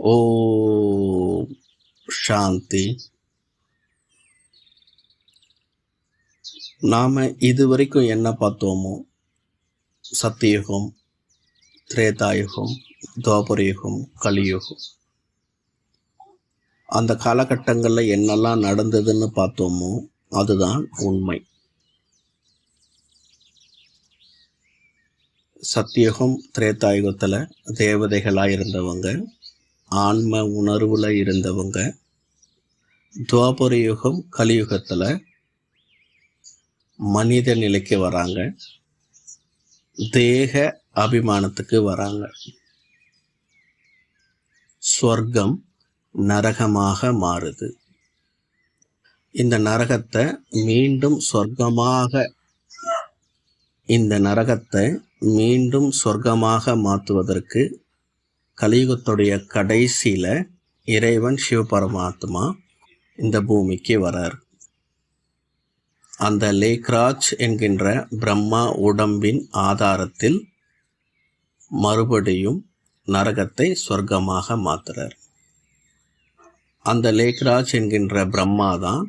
ஓம் சாந்தி. நாம இதுவரைக்கும் என்ன பார்த்தோமோ, சத்தியுகம், திரேதாயுகம், துவாபரயுகம், கலியுகம், அந்த காலகட்டங்களில் என்னெல்லாம் நடந்ததுன்னு பார்த்தோமோ அதுதான் உண்மை. சத்தியுகம், திரேதாயுகத்தில் தேவதைகளாக இருந்தவங்க, ஆன்ம உணர்வில் இருந்தவங்க. துவாபர யுகம், கலியுகத்தில் மனித நிலைக்கு வராங்க, தேக அபிமானத்துக்கு வராங்க. ஸ்வர்க்கம் நரகமாக மாறுது. இந்த நரகத்தை மீண்டும் சொர்க்கமாக மாற்றுவதற்கு கலியுகத்துடைய கடைசியில் இறைவன் சிவபரமாத்மா இந்த பூமிக்கு வரார். அந்த லேக்ராஜ் என்கின்ற பிரம்மா உடம்பின் ஆதாரத்தில் மறுபடியும் நரகத்தை சொர்க்கமாக மாற்றுறார். அந்த லேக்ராஜ் என்கின்ற பிரம்மா தான்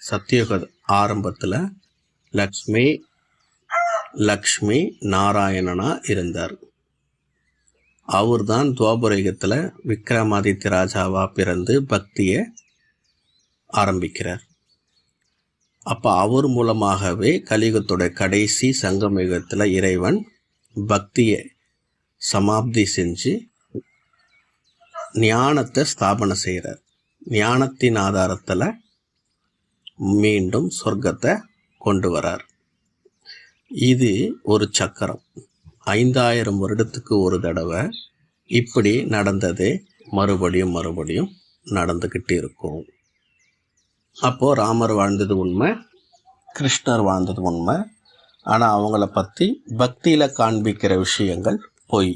சத்தியுக ஆரம்பத்தில் லக்ஷ்மி நாராயணனா இருந்தார். அவர் தான் துவாபரயுகத்தில் விக்ரமாதித்ய ராஜாவா பிறந்து பக்தியை ஆரம்பிக்கிறார். அப்போ அவர் மூலமாகவே கலியுகத்தோட கடைசி சங்கம யுகத்தில் இறைவன் பக்தியை சமாப்தி செஞ்சு ஞானத்தை ஸ்தாபனை செய்கிறார். ஞானத்தின் ஆதாரத்தில் மீண்டும் சொர்க்கத்தை கொண்டு வரார். இது ஒரு சக்கரம். 5000 வருடத்துக்கு ஒரு தடவை இப்படி நடந்ததே மறுபடியும் நடந்துக்கிட்டு இருக்கும். அப்போது ராமர் வாழ்ந்தது உண்மை, கிருஷ்ணர் வாழ்ந்தது உண்மை. ஆனால் அவங்கள பற்றி பக்தியில் காண்பிக்கிற விஷயங்கள் பொய்.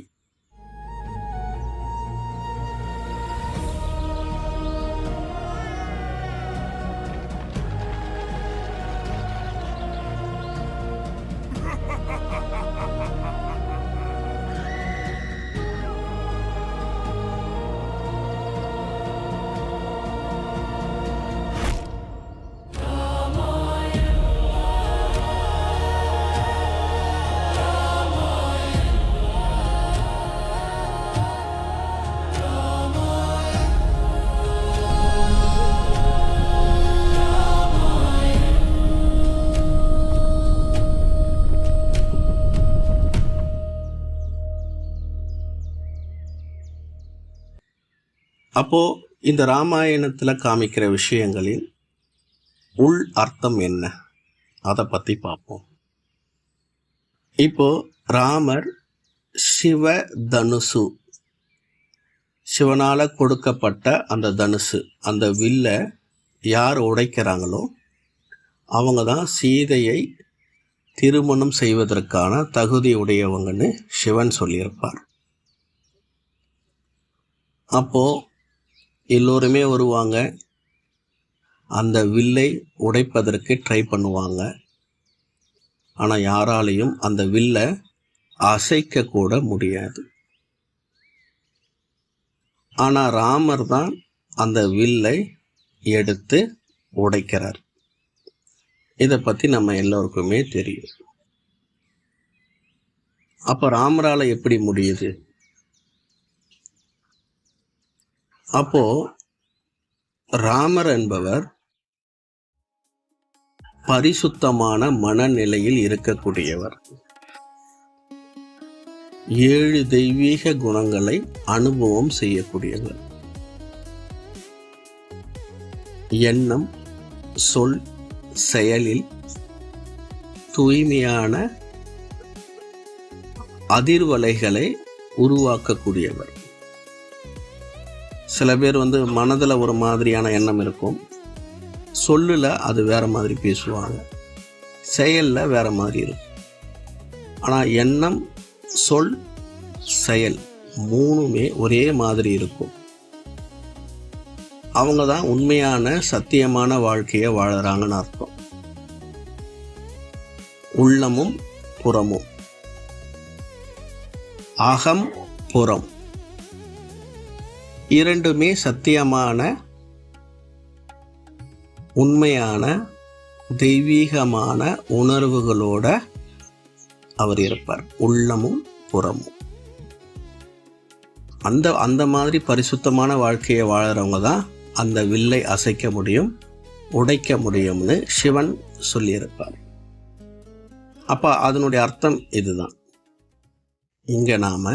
அப்போது இந்த ராமாயணத்தில் காமிக்கிற விஷயங்களின் உள் அர்த்தம் என்ன, அதை பற்றி பார்ப்போம். இப்போது ராமர் சிவ தனுசு, சிவனால் கொடுக்கப்பட்ட அந்த தனுசு, அந்த வில்லை யார் உடைக்கிறாங்களோ அவங்க தான் சீதையை திருமணம் செய்வதற்கான தகுதி உடையவங்கன்னு சிவன் சொல்லியிருப்பார். அப்போது எல்லோருமே வருவாங்க, அந்த வில்லை உடைப்பதற்கு ட்ரை பண்ணுவாங்க. ஆனால் யாராலையும் அந்த வில்லை அசைக்க கூட முடியாது. ஆனால் ராமர் தான் அந்த வில்லை எடுத்து உடைக்கிறார். இதை பற்றி நம்ம எல்லோருக்குமே தெரியும். அப்போ ராமரால் எப்படி முடியுது? அப்போ ராமர் என்பவர் பரிசுத்தமான மனநிலையில் இருக்கக்கூடியவர். 7 தெய்வீக குணங்களை அனுபவம் செய்யக்கூடியவர். எண்ணம், சொல், செயலில் தூய்மையான அதிர்வலைகளை உருவாக்கக்கூடியவர். சில பேர் மனதில் ஒரு மாதிரியான எண்ணம் இருக்கும், சொல்லில் அது வேறு மாதிரி பேசுவாங்க, செயலில் வேறு மாதிரி இருக்கும். ஆனால் எண்ணம், சொல், செயல் 3மே ஒரே மாதிரி இருக்கும். அவங்க தான் உண்மையான சத்தியமான வாழ்க்கையை வாழறாங்கன்னு அர்த்தம். உள்ளமும் புறமும், அகம் புறம், இரண்டுமே சத்தியமான, உண்மையான, தெய்வீகமான உணர்வுகளோட அவர் இருப்பார், உள்ளமும் புறமும். அந்த மாதிரி பரிசுத்தமான வாழ்க்கையை வாழறவங்க தான் அந்த வில்லை அசைக்க முடியும், உடைக்க முடியும்னு சிவன் சொல்லியிருப்பார். அப்போ அதனுடைய அர்த்தம் இதுதான். இங்கே நாம்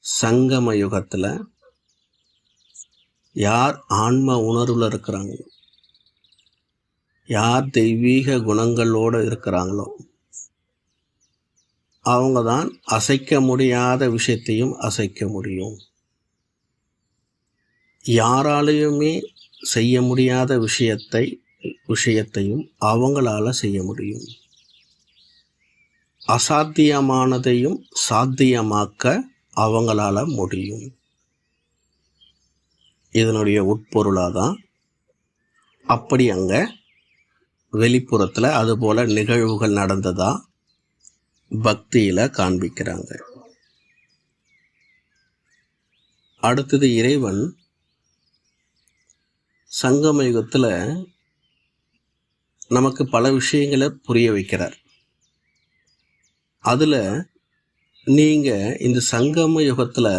சங்கம யுகத்தில் யார் ஆன்ம உணர்வில் இருக்கிறாங்களோ, யார் தெய்வீக குணங்களோடு இருக்கிறாங்களோ, அவங்க தான் அசைக்க முடியாத விஷயத்தையும் அசைக்க முடியும். யாராலையுமே செய்ய முடியாத விஷயத்தையும் அவங்களால செய்ய முடியும். அசாத்தியமானதையும் சாத்தியமாக்க அவங்களால முடியும். இதனுடைய உட்பொருளாக தான் அப்படி அங்கே வெளிப்புறத்தில் அதுபோல் நிகழ்வுகள் நடந்ததா பக்தியில் காண்பிக்கிறாங்க. அடுத்தது இறைவன் சங்கம யுகத்தில் நமக்கு பல விஷயங்களை புரிய வைக்கிறார். அதில் நீங்கள் இந்த சங்கம யுகத்தில்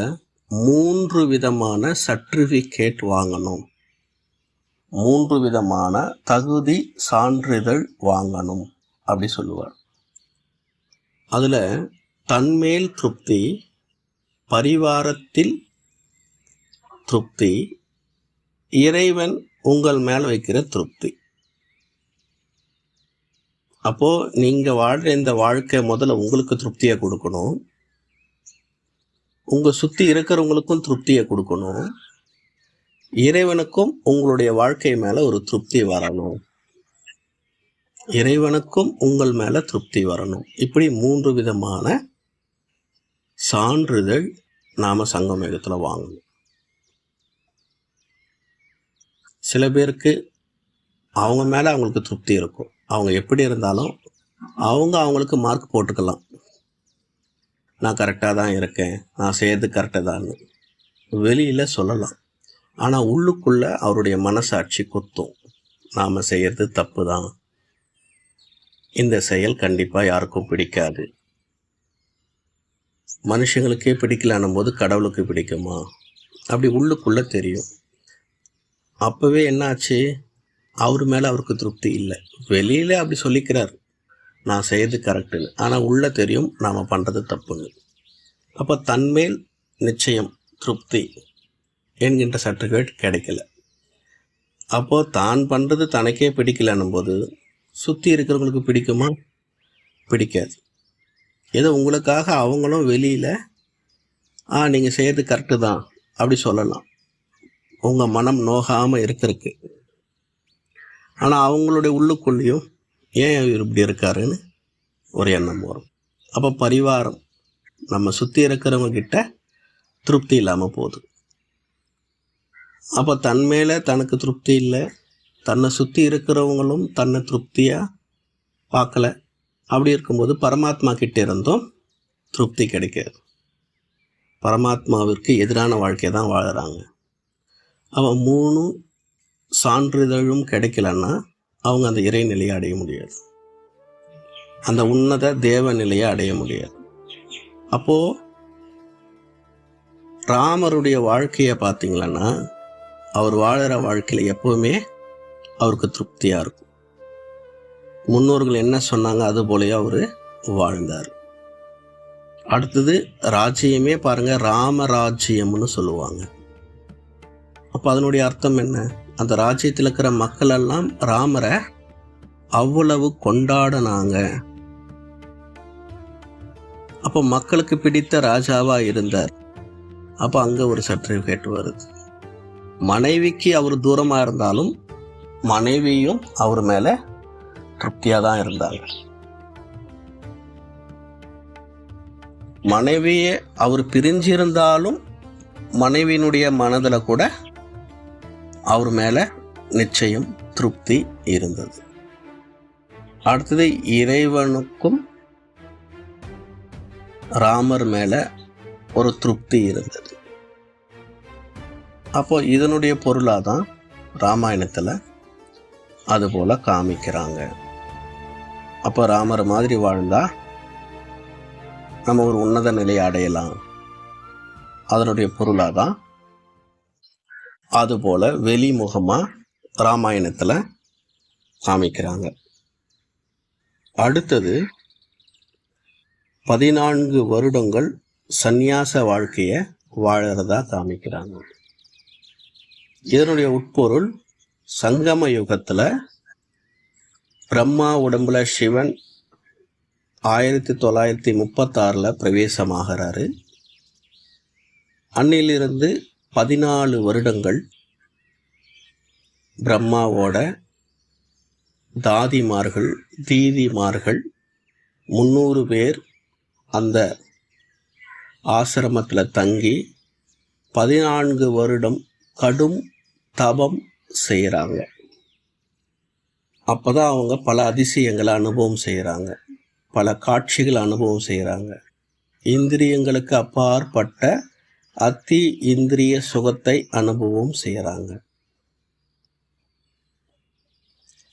3 விதமான சர்டிஃபிகேட் வாங்கணும், 3 விதமான தகுதி சான்றிதழ் வாங்கணும் அப்படி சொல்லுவார். அதில் தன்மேல் திருப்தி, பரிவாரத்தில் திருப்தி, இறைவன் உங்கள் மேல் வைக்கிற திருப்தி. அப்போது நீங்கள் வாழ்கிற இந்த வாழ்க்கை முதல்ல உங்களுக்கு திருப்தியை கொடுக்கணும், உங்கள் சுற்றி இருக்கிறவங்களுக்கும் திருப்தியை கொடுக்கணும், இறைவனுக்கும் உங்களுடைய வாழ்க்கை மேலே ஒரு திருப்தி வரணும், இறைவனுக்கும் உங்கள் மேலே திருப்தி வரணும். இப்படி 3 விதமான சான்றிதழ் நாம் சங்கமயுகத்தில் வாங்கணும். சில பேருக்கு அவங்க மேலே அவங்களுக்கு திருப்தி இருக்கும், அவங்க எப்படி இருந்தாலும் அவங்களுக்கு மார்க் போட்டுக்கலாம், நான் கரெக்டாக தான் இருக்கேன், நான் செய்கிறது கரெக்டாக தான் வெளியில் சொல்லலாம். ஆனால் உள்ளுக்குள்ளே அவருடைய மனசாட்சி குத்தும், நாம் செய்கிறது தப்பு தான், இந்த செயல் கண்டிப்பாக யாருக்கும் பிடிக்காது. மனுஷங்களுக்கே பிடிக்கலான்னும் போது கடவுளுக்கு பிடிக்குமா? அப்படி உள்ளுக்குள்ளே தெரியும். அப்போவே என்னாச்சு, அவர் மேலே அவருக்கு திருப்தி இல்லை. வெளியில் அப்படி சொல்லிக்கிறார், நான் செய்கிறது கரெக்டுன்னு, ஆனால் உள்ளே தெரியும் நாம் பண்ணுறது தப்புன்னு. அப்போ தன்மேல் நிச்சயம் திருப்தி என்கின்ற சர்டிஃபிகேட் கிடைக்கல. அப்போது தான் பண்ணுறது தனக்கே பிடிக்கலன்னும் போது சுற்றி இருக்கிறவங்களுக்கு பிடிக்குமா? பிடிக்காது. ஏதோ உங்களுக்காக அவங்களும் வெளியில் நீங்கள் செய்கிறது கரெக்டு தான் அப்படி சொல்லலாம், உங்கள் மனம் நோகாமல் இருக்கிறதுக்கு. ஆனால் அவங்களுடைய உள்ளுக்குள்ளேயும் ஏன் இவர் இப்படி இருக்காருன்னு ஒரு எண்ணம் வரும். அப்போ பரிவாரம், நம்ம சுற்றி இருக்கிறவங்க கிட்ட திருப்தி இல்லாமல் போகுது. அப்போ தன் மேலே தனக்கு திருப்தி இல்லை, தன்னை சுற்றி இருக்கிறவங்களும் தன்னை திருப்தியாக பார்க்கல. அப்படி இருக்கும்போது பரமாத்மா கிட்டே இருந்தும் திருப்தி கிடைக்காது. பரமாத்மாவிற்கு எதிரான வாழ்க்கையை தான் வாழுறாங்க. அவன் 3 சான்றிதழும் கிடைக்கலன்னா அவங்க அந்த இறைநிலையை அடைய முடியாது, அந்த உன்னத தேவ நிலையை அடைய முடியாது. அப்போது ராமருடைய வாழ்க்கையை பார்த்தீங்களன்னா அவர் வாழுற வாழ்க்கையில் எப்போவுமே அவருக்கு திருப்தியாக இருக்கும். முன்னோர்கள் என்ன சொன்னாங்க அது போலயே அவர் வாழ்ந்தார். அடுத்தது ராஜ்யமே பாருங்கள், ராமராஜ்யம்னு சொல்லுவாங்க. அப்போ அதனுடைய அர்த்தம் என்ன? அந்த ராஜ்யத்தில் இருக்கிற மக்கள் எல்லாம் ராமரை அவ்வளவு கொண்டாடினாங்க. அப்போ மக்களுக்கு பிடித்த ராஜாவாக இருந்தார். அப்போ அங்கே ஒரு சர்டிஃபிகேட் வருது. மனைவிக்கு அவர் தூரமாக இருந்தாலும் மனைவியும் அவர் மேலே திருப்தியாக தான் இருந்தாங்க. மனைவியை அவர் பிரிஞ்சிருந்தாலும் மனைவியினுடைய மனதில் கூட அவர் மேலே நிச்சயம் திருப்தி இருந்தது. அடுத்தது இறைவனுக்கும் ராமர் மேலே ஒரு திருப்தி இருந்தது. அப்போ இதனுடைய பொருளாக தான் ராமாயணத்தில் அதுபோல் காமிக்கிறாங்க. அப்போ ராமர் மாதிரி வாழ்ந்தா நம்ம ஒரு உன்னத நிலையை அடையலாம். அதனுடைய பொருளாக தான் அதுபோல் வெளிமுகமாக ராமாயணத்தில் காமிக்கிறாங்க. அடுத்தது 14 வருடங்கள் சந்நியாச வாழ்க்கையை வாழறதா காமிக்கிறாங்க. இதனுடைய உட்பொருள் சங்கம யுகத்தில் பிரம்மா உடம்புல சிவன் 1936 பிரவேசமாகிறாரு. அன்னிலிருந்து 14 வருடங்கள் பிரம்மாவோட தாதிமார்கள் தீதிமார்கள் 300 பேர் அந்த ஆசிரமத்தில் தங்கி 14 வருடம் கடும் தபம் செய்கிறாங்க. அப்போ தான் அவங்க பல அதிசயங்களை அனுபவம் செய்கிறாங்க, பல காட்சிகளை அனுபவம் செய்கிறாங்க. இந்திரியங்களுக்கு அப்பாற்பட்ட அத்தி இந்திரிய சுகத்தை அனுபவம் செய்கிறாங்க.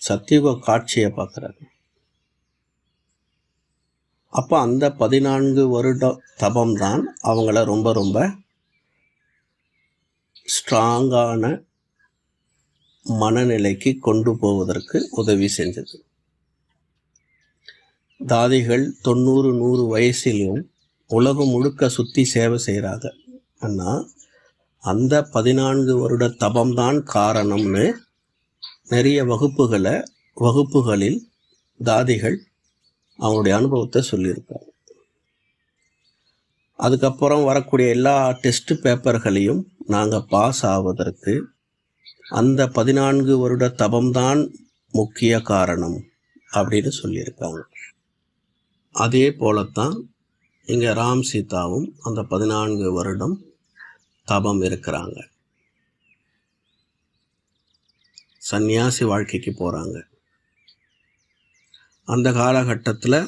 சத்தியுக காட்சியை பார்க்குறாங்க. அப்போ அந்த 14 வருட தபம் தான் அவங்கள ரொம்ப ரொம்ப ஸ்ட்ராங்கான மனநிலைக்கு கொண்டு போவதற்கு உதவி செஞ்சது. தாதிகள் 90-100 வயசிலும் உலகம் முழுக்க சுற்றி சேவை செய்கிறாங்க. ஆனால் அந்த 14 வருட தபம்தான் காரணம்னு நிறைய வகுப்புகளில் தாதிகள் அவங்களுடைய அனுபவத்தை சொல்லியிருக்காங்க. அதுக்கப்புறம் வரக்கூடிய எல்லா டெஸ்ட் பேப்பர்களையும் நாங்கள் பாஸ் ஆவதற்கு அந்த 14 வருட தபம்தான் முக்கிய காரணம் அப்படின்னு சொல்லியிருக்காங்க. அதே போலத்தான் இங்கே ராம் சீதாவும் அந்த 14 வருடம் தபம் இருக்கிறாங்க. சந்நியாசி வாழ்க்கைக்கு போகிறாங்க. அந்த காலகட்டத்தில்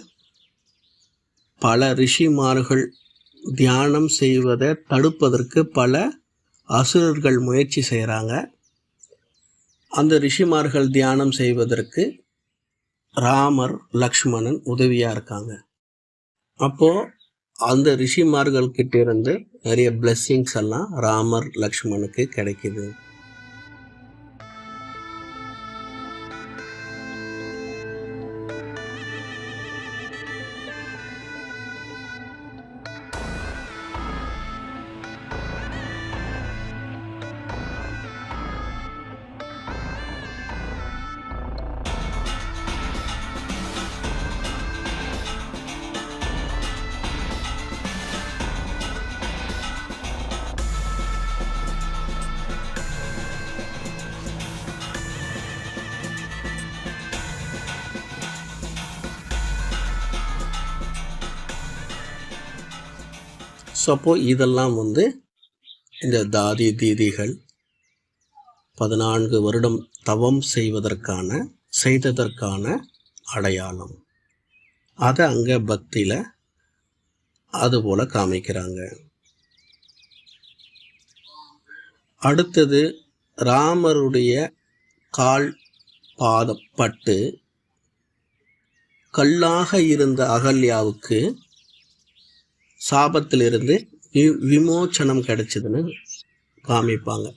பல ரிஷிமார்கள் தியானம் செய்வதை தடுப்பதற்கு பல அசுரர்கள் முயற்சி செய்கிறாங்க. அந்த ரிஷிமார்கள் தியானம் செய்வதற்கு ராமர் லக்ஷ்மணன் உதவியாக இருக்காங்க. அப்போது அந்த ரிஷிமார்கள் கிட்ட இருந்து நிறைய பிளெஸ்ஸிங்ஸ் எல்லாம் ராமர் லக்ஷ்மணுக்கு கிடைக்குது. ஸோ அப்போது இதெல்லாம் இந்த தாதி தீதிகள் 14 வருடம் தவம் செய்ததற்கான அடையாளம். அதை அங்கே பக்தியில் அதுபோல் காமிக்கிறாங்க. அடுத்தது ராமருடைய கால் பாதப்பட்டு கல்லாக இருந்த அகல்யாவுக்கு சாபத்திலிருந்து விமோச்சனம் கிடைச்சதுன்னு காமிப்பாங்க.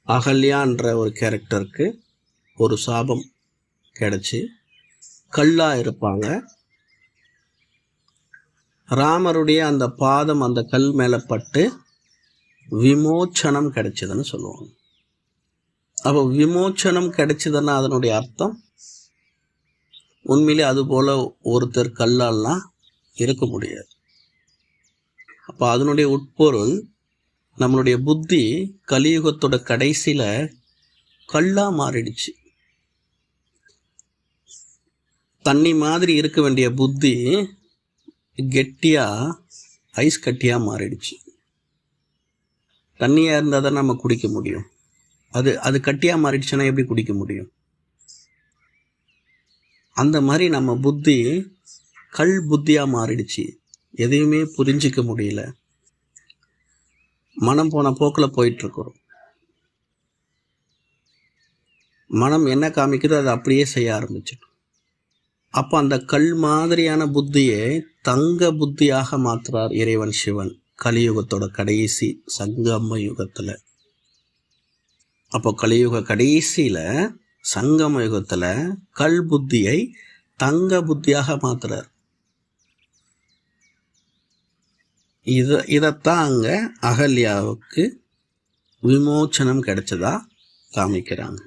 அகல்யான்ற ஒரு கேரக்டருக்கு ஒரு சாபம் கிடைச்சி கல்லாக இருப்பாங்க. ராமருடைய அந்த பாதம் அந்த கல் மேலே பட்டு விமோச்சனம் கிடைச்சதுன்னு சொல்லுவாங்க. அப்போ விமோச்சனம் கிடைச்சதுன்னா அதனுடைய அர்த்தம் உண்மையிலே அதுபோல் ஒருத்தர் கல்லாலாம் இருக்க முடியாது. அப்போ அதனுடைய உட்பொருள் நம்மளுடைய புத்தி கலியுகத்தோட கடைசியில் கல்லாக மாறிடுச்சு. தண்ணி மாதிரி இருக்க வேண்டிய புத்தி கெட்டியாக ஐஸ் கட்டியாக மாறிடுச்சு. தண்ணியாக இருந்தால் தான் நம்ம குடிக்க முடியும். அது கட்டியாக மாறிடுச்சுன்னா எப்படி குடிக்க முடியும்? அந்த மாதிரி நம்ம புத்தி கல் புத்தியாக மாறிடுச்சு. எதையுமே புரிஞ்சிக்க முடியல. மனம் போன போக்கில் போயிட்டுருக்குறோம். மனம் என்ன காமிக்குதோ அதை அப்படியே செய்ய ஆரம்பிச்சிடும். அப்போ அந்த கல் மாதிரியான புத்தியை தங்க புத்தியாக மாற்றுறார் இறைவன் சிவன் கலியுகத்தோட கடைசி சங்கம யுகத்தில். அப்போ கலியுக கடைசியில் சங்கம யுகத்தில் கல் புத்தியை தங்க புத்தியாக மாற்றுறார். இதைத்தான் அங்கே அகல்யாவுக்கு விமோச்சனம் கிடைச்சதா காமிக்கிறாங்க.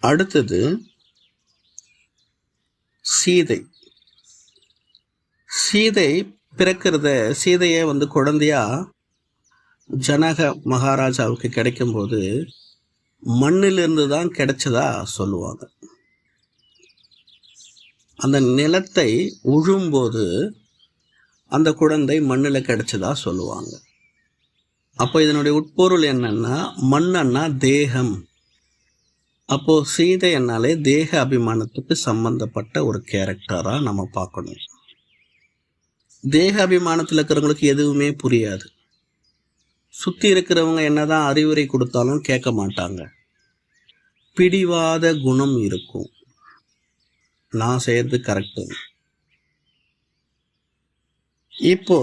அடுத்தது சீதை. சீதை பிறக்கிறத சீதையை குழந்தையா ஜனக மகாராஜாவுக்கு கிடைக்கும்போது மண்ணிலிருந்து தான் கிடைச்சதா சொல்லுவாங்க. அந்த நிலத்தை உழும்போது அந்த குழந்தை மண்ணில் கிடைச்சதா சொல்லுவாங்க. அப்போ இதனுடைய உட்பொருள் என்னன்னா, மண்ணன்னா தேகம். அப்போ சீதை என்னாலே தேக அபிமானத்துக்கு சம்பந்தப்பட்ட ஒரு கேரக்டரா நம்ம பார்க்கணும். தேக அபிமானத்தில் இருக்கிறவங்களுக்கு எதுவுமே புரியாது. சுற்றி இருக்கிறவங்க என்னதான் அறிவுரை கொடுத்தாலும் கேட்க மாட்டாங்க. பிடிவாத குணம் இருக்கும். நான் செய்யறது கரெக்டு. இப்போ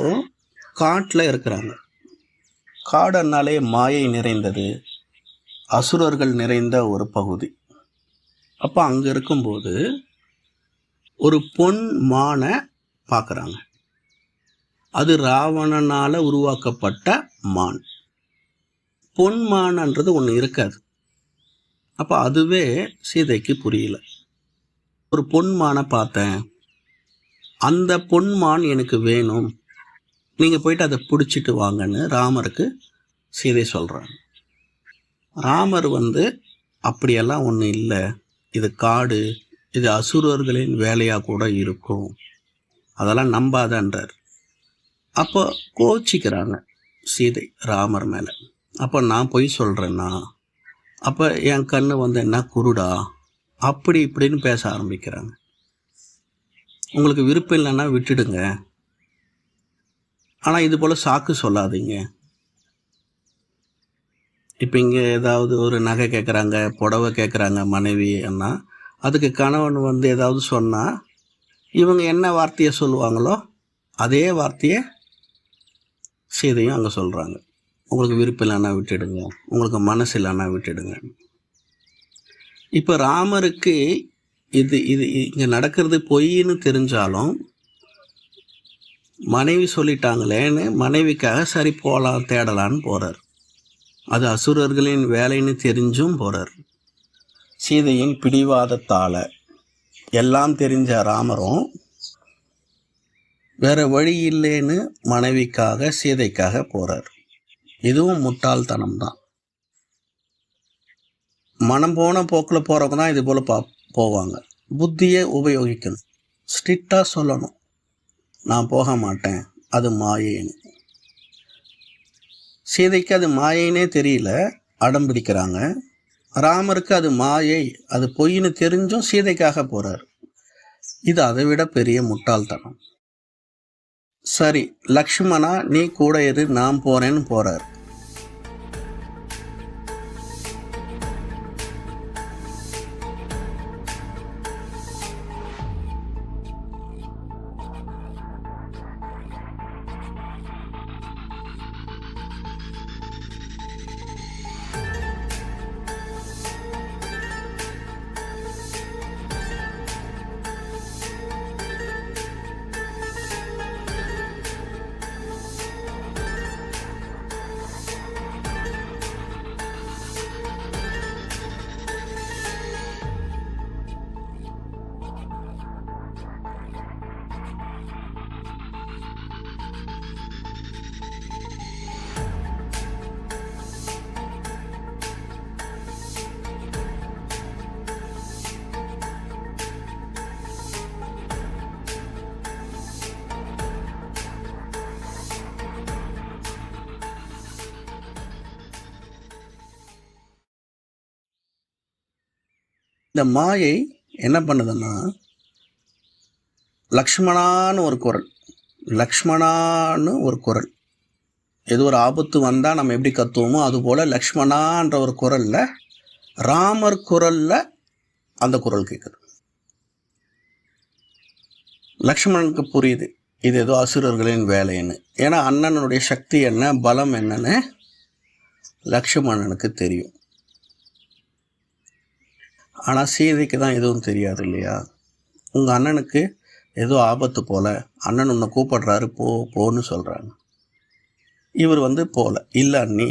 காட்டில் இருக்கிறாங்க. காடுனாலே மாயை நிறைந்தது, அசுரர்கள் நிறைந்த ஒரு பகுதி. அப்போ அங்கே இருக்கும்போது ஒரு பொன் மானை பார்க்குறாங்க. அது ராவணனால் உருவாக்கப்பட்ட மான். பொன் மான்ன்றது ஒன்று இருக்காது. அப்போ அதுவே சீதைக்கு புரியல. ஒரு பொன் மானை பார்த்தேன், அந்த பொன்மான் எனக்கு வேணும், நீங்கள் போயிட்டு அதை பிடிச்சிட்டு வாங்கன்னு ராமருக்கு சீதை சொல்கிறாங்க. ராமர் அப்படியெல்லாம் ஒன்றும் இல்லை, இது காடு, இது அசுரர்களின் வேலையாக கூட இருக்கும், அதெல்லாம் நம்பாதன்றார். அப்போ கோச்சிக்கிறாங்க சீதை ராமர் மேலே. அப்போ நான் போய் சொல்கிறேன்னா, அப்போ என் கண்ணு என்ன குருடா, அப்படி இப்படின்னு பேச ஆரம்பிக்கிறாங்க. உங்களுக்கு விருப்பம் இல்லைன்னா விட்டுடுங்க, ஆனால் இது போல் சாக்கு சொல்லாதீங்க. இப்போ இங்கே ஏதாவது ஒரு நகை கேட்குறாங்க, புடவை கேட்குறாங்க மனைவி அண்ணா, அதுக்கு கணவன் ஏதாவது சொன்னால் இவங்க என்ன வார்த்தையை சொல்லுவாங்களோ அதே வார்த்தையை சீதையும் அங்கே சொல்கிறாங்க. உங்களுக்கு விருப்பம் இல்லைன்னா விட்டுடுங்க, உங்களுக்கு மனசு இல்லைன்னா விட்டுடுங்க. இப்போ ராமருக்கு இது இங்கே நடக்கிறது பொய்ன்னு தெரிஞ்சாலும் மனைவி சொல்லிட்டாங்களேன்னு மனைவிக்காக சரி போகலாம் தேடலான்னு போகிறார். அது அசுரர்களின் வேலைன்னு தெரிஞ்சும் போகிறார். சீதையின் பிடிவாதத்தால் எல்லாம் தெரிஞ்ச ராமரும் வேற வழி இல்லைன்னு மனைவிக்காக சீதைக்காக போகிறார். இதுவும் முட்டாள்தனம் தான். மனம் போன போக்கில் போகிறவங்க தான் இது போல் போவாங்க. புத்தியை உபயோகிக்கணும். ஸ்ட்ரிக்டாக சொல்லணும், நான் போக மாட்டேன், அது மாயேன்னு. சீதைக்கு அது மாயைன்னே தெரியல, அடம் பிடிக்கிறாங்க. ராமருக்கு அது மாயை, அது பொய்ன்னு தெரிஞ்சும் சீதைக்காக போகிறார். இது அதை விட பெரிய முட்டாள்தனம். சரி, லக்ஷ்மணா நீ கூட இரு, நான் போகிறேன்னு போகிறார். இந்த மாயை என்ன பண்ணுதுன்னா, லக்ஷ்மணான்னு ஒரு குரல், லக்ஷ்மணான்னு ஒரு குரல். ஏதோ ஒரு ஆபத்து வந்தால் நம்ம எப்படி கத்துவோமோ அதுபோல் லக்ஷ்மணான்ற ஒரு குரலில், ராமர் குரலில் அந்த குரல் கேட்குது. லக்ஷ்மணனுக்கு புரியுது இது ஏதோ அசுரர்களின் வேலைன்னு. ஏன்னா அண்ணனுடைய சக்தி என்ன, பலம் என்னன்னு லக்ஷ்மணனுக்கு தெரியும். ஆனால் சீதைக்கு தான் எதுவும் தெரியாது இல்லையா? உங்கள் அண்ணனுக்கு ஏதோ ஆபத்து போல், அண்ணன் உன்னை கூப்பிடுறாரு, போன்னு சொல்கிறாங்க. இவர் போல, இல்லை அண்ணி,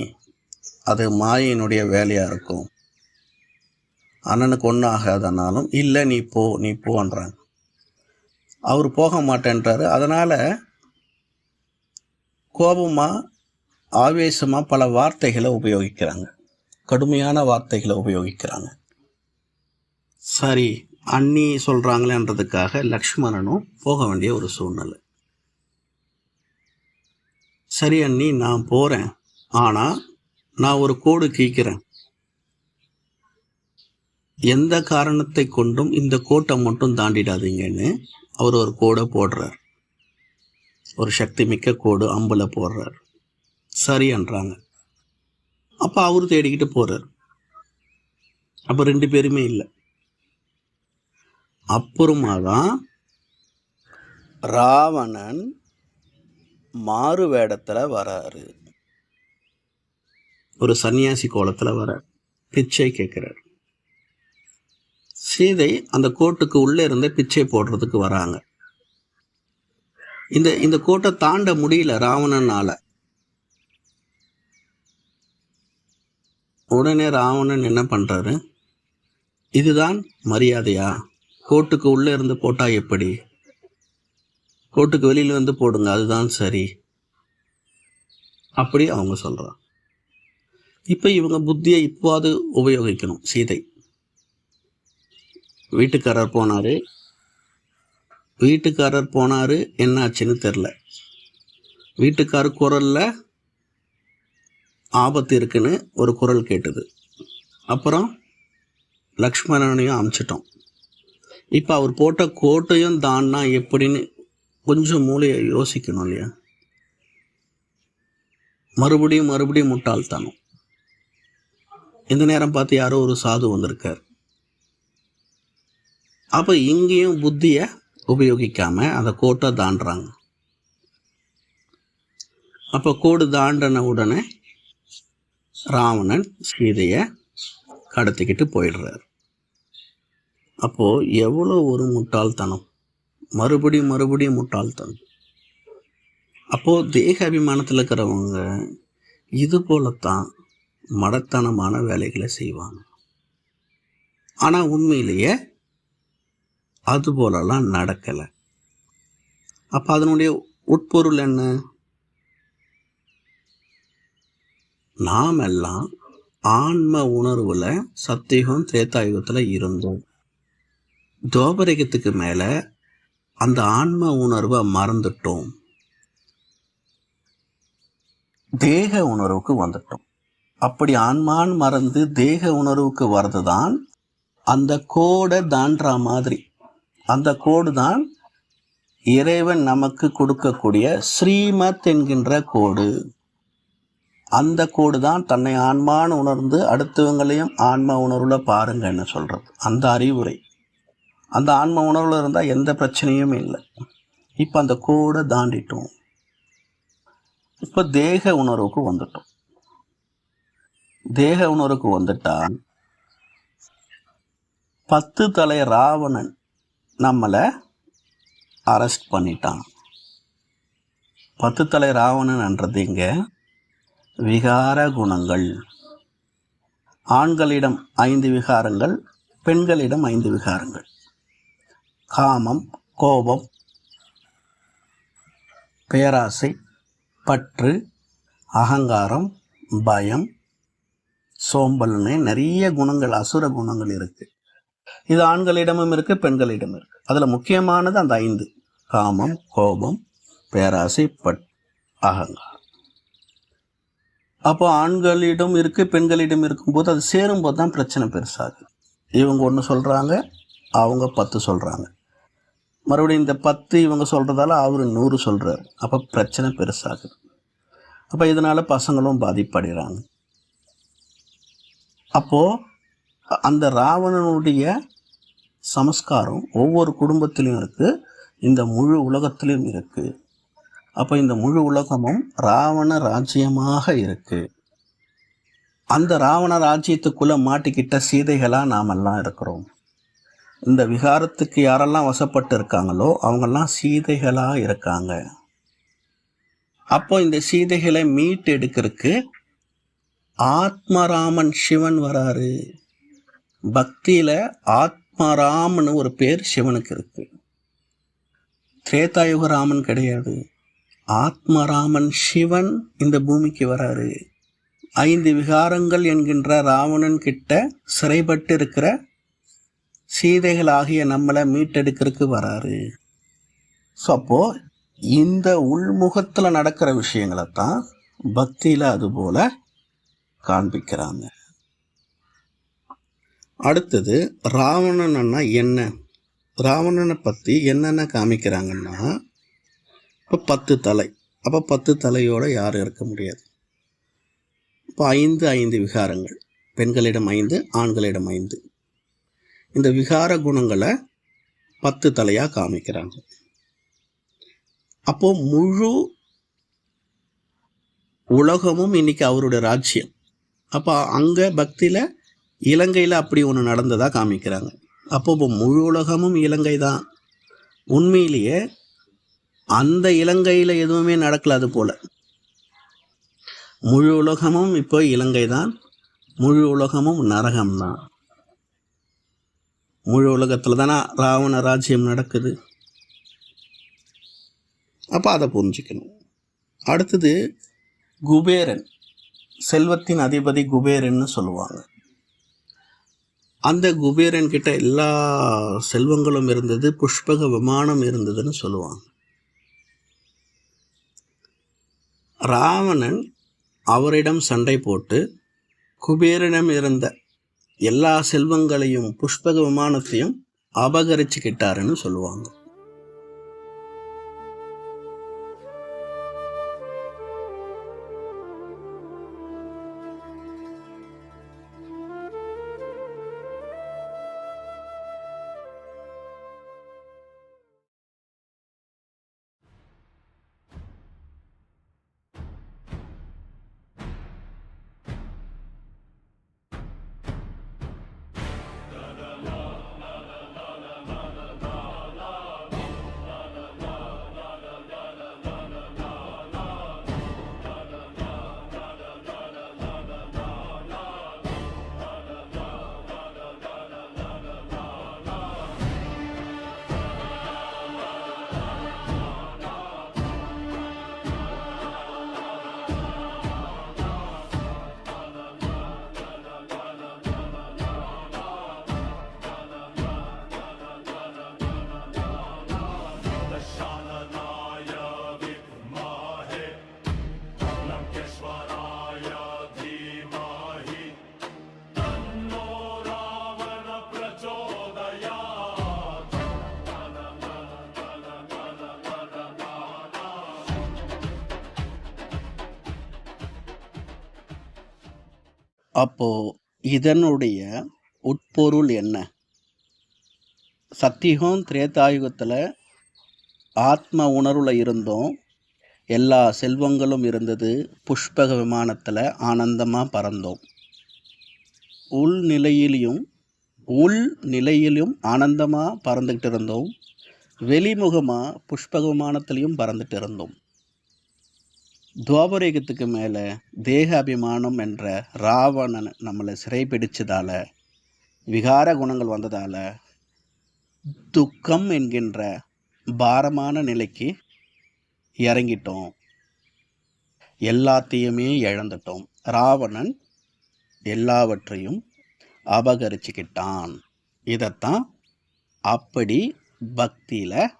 அது மாயினுடைய வேலையாக இருக்கும், அண்ணனுக்கு ஒன்றும் ஆகாதனாலும் இல்லை நீ போன்றாங்க. அவர் போக மாட்டேன்றாரு. அதனால் கோபமாக ஆவேசமாக பல வார்த்தைகளை உபயோகிக்கிறாங்க, கடுமையான வார்த்தைகளை உபயோகிக்கிறாங்க. சரி, அண்ணி சொல்கிறாங்களேன்றதுக்காக லக்ஷ்மணனும் போக வேண்டிய ஒரு சூழ்நிலை. சரி அண்ணி, நான் போகிறேன், ஆனால் நான் ஒரு கோடு கீக்கிறேன், எந்த காரணத்தை கொண்டும் இந்த கோட்டை மட்டும் தாண்டிடாதீங்கன்னு அவர் ஒரு கோடை போடுறார். ஒரு சக்தி மிக்க கோடு அம்பில் போடுறார். சரின்றாங்க. அப்போ அவர் தேடிக்கிட்டு போகிறார். அப்போ 2 பேருமே இல்லை. அப்புறமா தான் ராவணன் மாறு வேடத்தில் வராரு. ஒரு சன்னியாசி கோலத்தில் வரார், பிச்சை கேட்குறார். சீதை அந்த கோட்டுக்கு உள்ளே இருந்த பிச்சை போடுறதுக்கு வராங்க. இந்த கோட்டை தாண்ட முடியல ராவணனால. உடனே ராவணன் என்ன பண்றாரு, இதுதான் மரியாதையா? கோட்டுக்கு உள்ளே இருந்து போட்டா எப்படி? கோட்டுக்கு வெளியில போடுங்க, அதுதான் சரி, அப்படி அவங்க சொல்றாங்க. இப்போ இவங்க புத்தியை இப்போது உபயோகிக்கணும். சீதை வீட்டுக்காரர் போனாரு, என்னாச்சுன்னு தெரில. வீட்டுக்காரர் குரல்ல ஆபத்து இருக்குன்னு ஒரு குரல் கேட்டது. அப்புறம் லக்ஷ்மணனையும் அமுச்சிட்டோம். இப்போ அவர் போட்ட கோட்டையும் தான்னா எப்படின்னு கொஞ்சம் மூளையை யோசிக்கணும் இல்லையா? மறுபடியும் முட்டாள்தானம். இந்த நேரம் பார்த்து யாரோ ஒரு சாது வந்திருக்கார். அப்போ இங்கேயும் புத்தியை உபயோகிக்காம அந்த கோட்டை தாண்டுறாங்க. அப்போ கோடு தாண்டின உடனே ராவணன் சீதையை கடத்திக்கிட்டு போயிடுறார். அப்போது எவ்வளோ ஒரு முட்டாள்தனம், மறுபடியும் முட்டாள்தனம். அப்போது தேக அபிமானத்தில் இருக்கிறவங்க இது போலத்தான் மடத்தனமான வேலைகளை செய்வாங்க. ஆனால் உண்மையிலேயே அது போலலாம் நடக்கலை. அப்போ அதனுடைய உட்பொருள் என்ன? நாம் எல்லாம் ஆன்ம உணர்வில் சத்தியுகம் திரேதாயுகத்தில் இருந்தோம். துவாபரயுகத்துக்கு மேலே அந்த ஆன்ம உணர்வை மறந்துட்டோம், தேக உணர்வுக்கு வந்துட்டோம். அப்படி ஆன்மான் மறந்து தேக உணர்வுக்கு வர்றது தான் அந்த கோடை தாண்டா மாதிரி. அந்த கோடு தான் இறைவன் நமக்கு கொடுக்கக்கூடிய ஸ்ரீமத் என்கின்ற கோடு. அந்த கோடு தான் தன்னை ஆன்மான்னு உணர்ந்து அடுத்தவங்களையும் ஆன்ம உணர்வில் பாருங்கன்னு சொல்கிறது. அந்த அறிவுரை அந்த ஆன்ம உணர்வில் இருந்தால் எந்த பிரச்சனையும் இல்லை. இப்போ அந்த கோடை தாண்டிட்டோம். இப்போ தேக உணர்வுக்கு வந்துட்டோம். தேக உணர்வுக்கு வந்துட்டா 10 தலை ராவணன் நம்மளை அரெஸ்ட் பண்ணிட்டான். 10 தலை ராவணன்ன்றது இங்கே விகார குணங்கள். ஆண்களிடம் 5 விகாரங்கள், பெண்களிடம் 5 விகாரங்கள். காமம், கோபம், பேராசை, பற்று, அகங்காரம், பயம், சோம்பல்னு நிறைய குணங்கள், அசுர குணங்கள் இருக்கு. இது ஆண்களிடமும் இருக்கு, பெண்களிடம் இருக்கு. அதில் முக்கியமானது அந்த 5: காமம், கோபம், பேராசை, அகங்காரம். அப்போ ஆண்களிடம் இருக்கு, பெண்களிடம் இருக்கும்போது அது சேரும்போது தான் பிரச்சனை பெருசாகுது. இவங்க ஒன்று சொல்கிறாங்க, அவங்க 10 சொல்கிறாங்க. மறுபடியும் இந்த 10 இவங்க சொல்கிறதால அவர் 100 சொல்கிறார். அப்போ பிரச்சனை பெருசாகுது. அப்போ இதனால் பசங்களும் பாதிப்படைகிறாங்க. அப்போது அந்த ராவணனுடைய சமஸ்காரம் ஒவ்வொரு குடும்பத்திலையும் இருக்குது, இந்த முழு உலகத்திலையும் இருக்குது. அப்போ இந்த முழு உலகமும் ராவண ராஜ்யமாக இருக்குது. அந்த ராவண ராஜ்யத்துக்குள்ளே மாட்டிக்கிட்ட சீதைகளாக நாமெல்லாம் இருக்கிறோம். இந்த விகாரத்துக்கு யாரெல்லாம் வசப்பட்டு இருக்காங்களோ அவங்கெல்லாம் சீதைகளாக இருக்காங்க. அப்போ இந்த சீதைகளை மீட்டு எடுக்கிறதுக்கு ஆத்மராமன் சிவன் வராரு. பக்தியில் ஆத்மராமன் ஒரு பேர் சிவனுக்கு இருக்கு. திரேதாயுக ராமன் கிடையாது, ஆத்மராமன் சிவன் இந்த பூமிக்கு வராரு. 5 விகாரங்கள் என்கின்ற ராவணன் கிட்ட சிறைப்பட்டு இருக்கிற சீதைகளாகிய நம்மளை மீட்டெடுக்கிறதுக்கு வராரு. ஸோ அப்போது இந்த உள்முகத்தில் நடக்கிற விஷயங்களை தான் பக்தியில் அதுபோல் காண்பிக்கிறாங்க. அடுத்தது ராவணன்னா என்ன? ராவணனை பற்றி என்னென்ன காமிக்கிறாங்கன்னா, இப்போ 10 தலை. அப்போ 10 தலையோடு யாரும் இருக்க முடியாது. இப்போ 5 விகாரங்கள், பெண்களிடம் 5, ஆண்களிடம் 5. இந்த விகார குணங்களை 10 தலையாக காமிக்கிறாங்க. அப்போது முழு உலகமும் இன்னைக்கு அவருடைய ராஜ்யம். அப்போ அங்கே பக்தியில் இலங்கையில் அப்படி ஒன்று நடந்ததாக காமிக்கிறாங்க. அப்போ இப்போ முழு உலகமும் இலங்கை தான். உண்மையிலேயே அந்த இலங்கையில் எதுவுமே நடக்கல. அது போல் முழு உலகமும் இப்போ இலங்கை தான், முழு உலகமும் நரகம்தான். முழு உலகத்தில் தானே ராவண ராஜ்யம் நடக்குது. அப்போ அதை புரிஞ்சுக்கணும். அடுத்தது குபேரன், செல்வத்தின் அதிபதி குபேரன்னு சொல்லுவாங்க. அந்த குபேரன் கிட்ட எல்லா செல்வங்களும் இருந்தது, புஷ்பக விமானம் இருந்ததுன்னு சொல்லுவாங்க. ராவணன் அவரிடம் சண்டை போட்டு குபேரனிடம் இருந்த எல்லா செல்வங்களையும் புஷ்பக விமானத்தையும் அபகரிச்சுக்கிட்டாருன்னு சொல்லுவாங்க. அப்போது இதனுடைய உட்பொருள் என்ன? சத்தியுகம் திரேதாயுகத்தில் ஆத்ம உணர்வில் இருந்தோம், எல்லா செல்வங்களும் இருந்தது, புஷ்பக விமானத்தில் ஆனந்தமாக பறந்தோம். உள்நிலையிலும் ஆனந்தமாக பறந்துக்கிட்டு இருந்தோம், வெளிமுகமாக புஷ்பக விமானத்திலையும் பறந்துட்டு இருந்தோம். துவாபரயுகத்துக்கு மேலே தேக அபிமானம் என்ற ராவணன் நம்மளை சிறைப்பிடிச்சதால், விகார குணங்கள் வந்ததால் துக்கம் என்கின்ற பாரமான நிலைக்கு இறங்கிட்டோம், எல்லாத்தையுமே இழந்துட்டோம். ராவணன் எல்லாவற்றையும் அபகரிச்சுக்கிட்டான். இதைத்தான் அப்படி பக்தியில்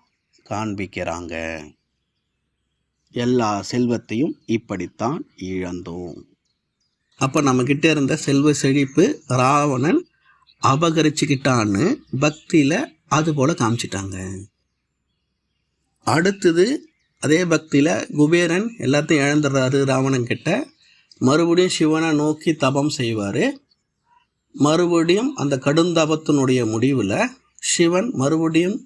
காண்பிக்கிறாங்க. எல்லா செல்வத்தையும் இப்படித்தான் இழந்தோம். அப்போ நம்மக்கிட்ட இருந்த செல்வ செழிப்பு ராவணன் அபகரிச்சுக்கிட்டான்னு பக்தியில் அது போல் காமிச்சிட்டாங்க. அடுத்தது அதே பக்தியில் குபேரன் எல்லாத்தையும் இழந்துடுறாரு ராவணன் கிட்ட. மறுபடியும் சிவனை நோக்கி தபம் செய்வார். மறுபடியும் அந்த கடுந்தபத்தினுடைய முடிவில் சிவன் மறுபடியும்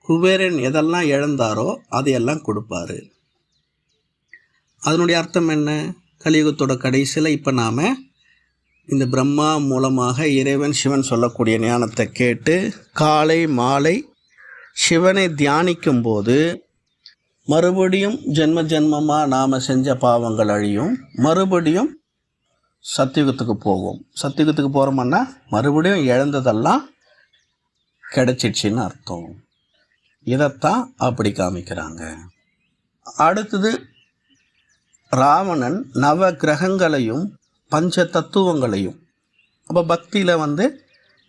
குபேரன் எதெல்லாம் இழந்தாரோ அதையெல்லாம் கொடுப்பாரு. அதனுடைய அர்த்தம் என்ன? கலியுகத்தோட கடைசியில் இப்போ நாம் இந்த பிரம்மா மூலமாக இறைவன் சிவன் சொல்லக்கூடிய ஞானத்தை கேட்டு காலை மாலை சிவனை தியானிக்கும் போது மறுபடியும் ஜென்ம ஜென்மமாக நாம் செஞ்ச பாவங்கள் அழியும். மறுபடியும் சத்தியுகத்துக்கு போவோம். சத்தியுகத்துக்கு போகிறோம்னா மறுபடியும் இழந்ததெல்லாம் கிடைச்சிடுச்சின்னு அர்த்தம். இதைத்தான் அப்படி காமிக்கிறாங்க. அடுத்தது ராவணன் நவ கிரகங்களையும் பஞ்ச தத்துவங்களையும், அப்போ பக்தியில்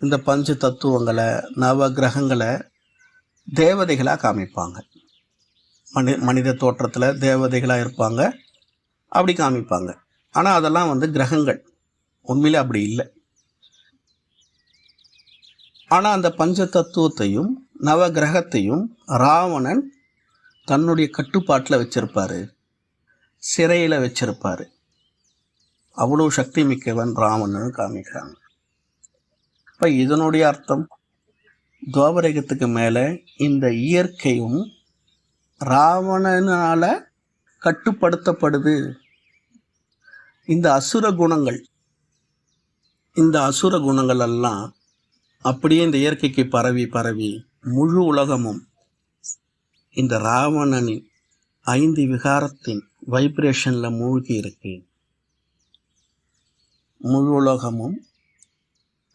இந்த பஞ்ச தத்துவங்களை நவ கிரகங்களை தேவதைகளாக காமிப்பாங்க. மனித தோற்றத்தில் தேவதைகளாக இருப்பாங்க, அப்படி காமிப்பாங்க. ஆனால் அதெல்லாம் கிரகங்கள், உண்மையிலே அப்படி இல்லை. ஆனால் அந்த பஞ்ச தத்துவத்தையும் நவ கிரகத்தையும் ராவணன் தன்னுடைய கட்டுப்பாட்டில் வச்சிருப்பார், சிறையில் வச்சிருப்பார். அவ்வளோ சக்தி மிக்கவன் ராவணன் காமிக்கிறாங்க. இப்போ இதனுடைய அர்த்தம் துவாபரகத்துக்கு மேலே இந்த இயற்கையும் ராவணனால் கட்டுப்படுத்தப்படுது. இந்த அசுர குணங்கள் எல்லாம் அப்படியே இந்த இயற்கைக்கு பரவி முழு உலகமும் இந்த ராவணனின் 5 விகாரத்தின் வைப்ரேஷனில் மூழ்கி இருக்கு. முழு உலகமும்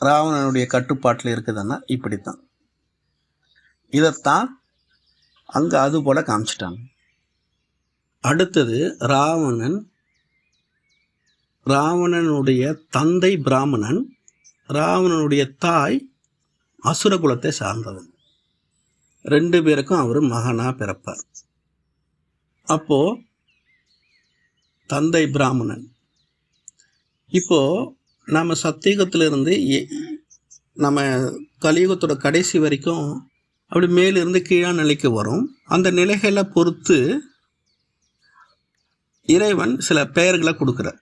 ராவணனுடைய கட்டுப்பாட்டில் இருக்குதுன்னா இப்படித்தான். இதைத்தான் அங்கே அது போல காமிச்சிட்டாங்க. அடுத்தது ராவணனுடைய தந்தை பிராமணன், ராவணனுடைய தாய் அசுர குலத்தை சார்ந்தவன். 2 பேருக்கும் அவர் மகனாக பிறப்பார். அப்போது தந்தை பிராமணன். இப்போது நம்ம சத்தியுகத்திலிருந்து நம்ம கலியுகத்தோட கடைசி வரைக்கும் அப்படி மேலிருந்து கீழான நிலைக்கு வரும். அந்த நிலைகளை பொறுத்து இறைவன் சில பெயர்களை கொடுக்குறார்.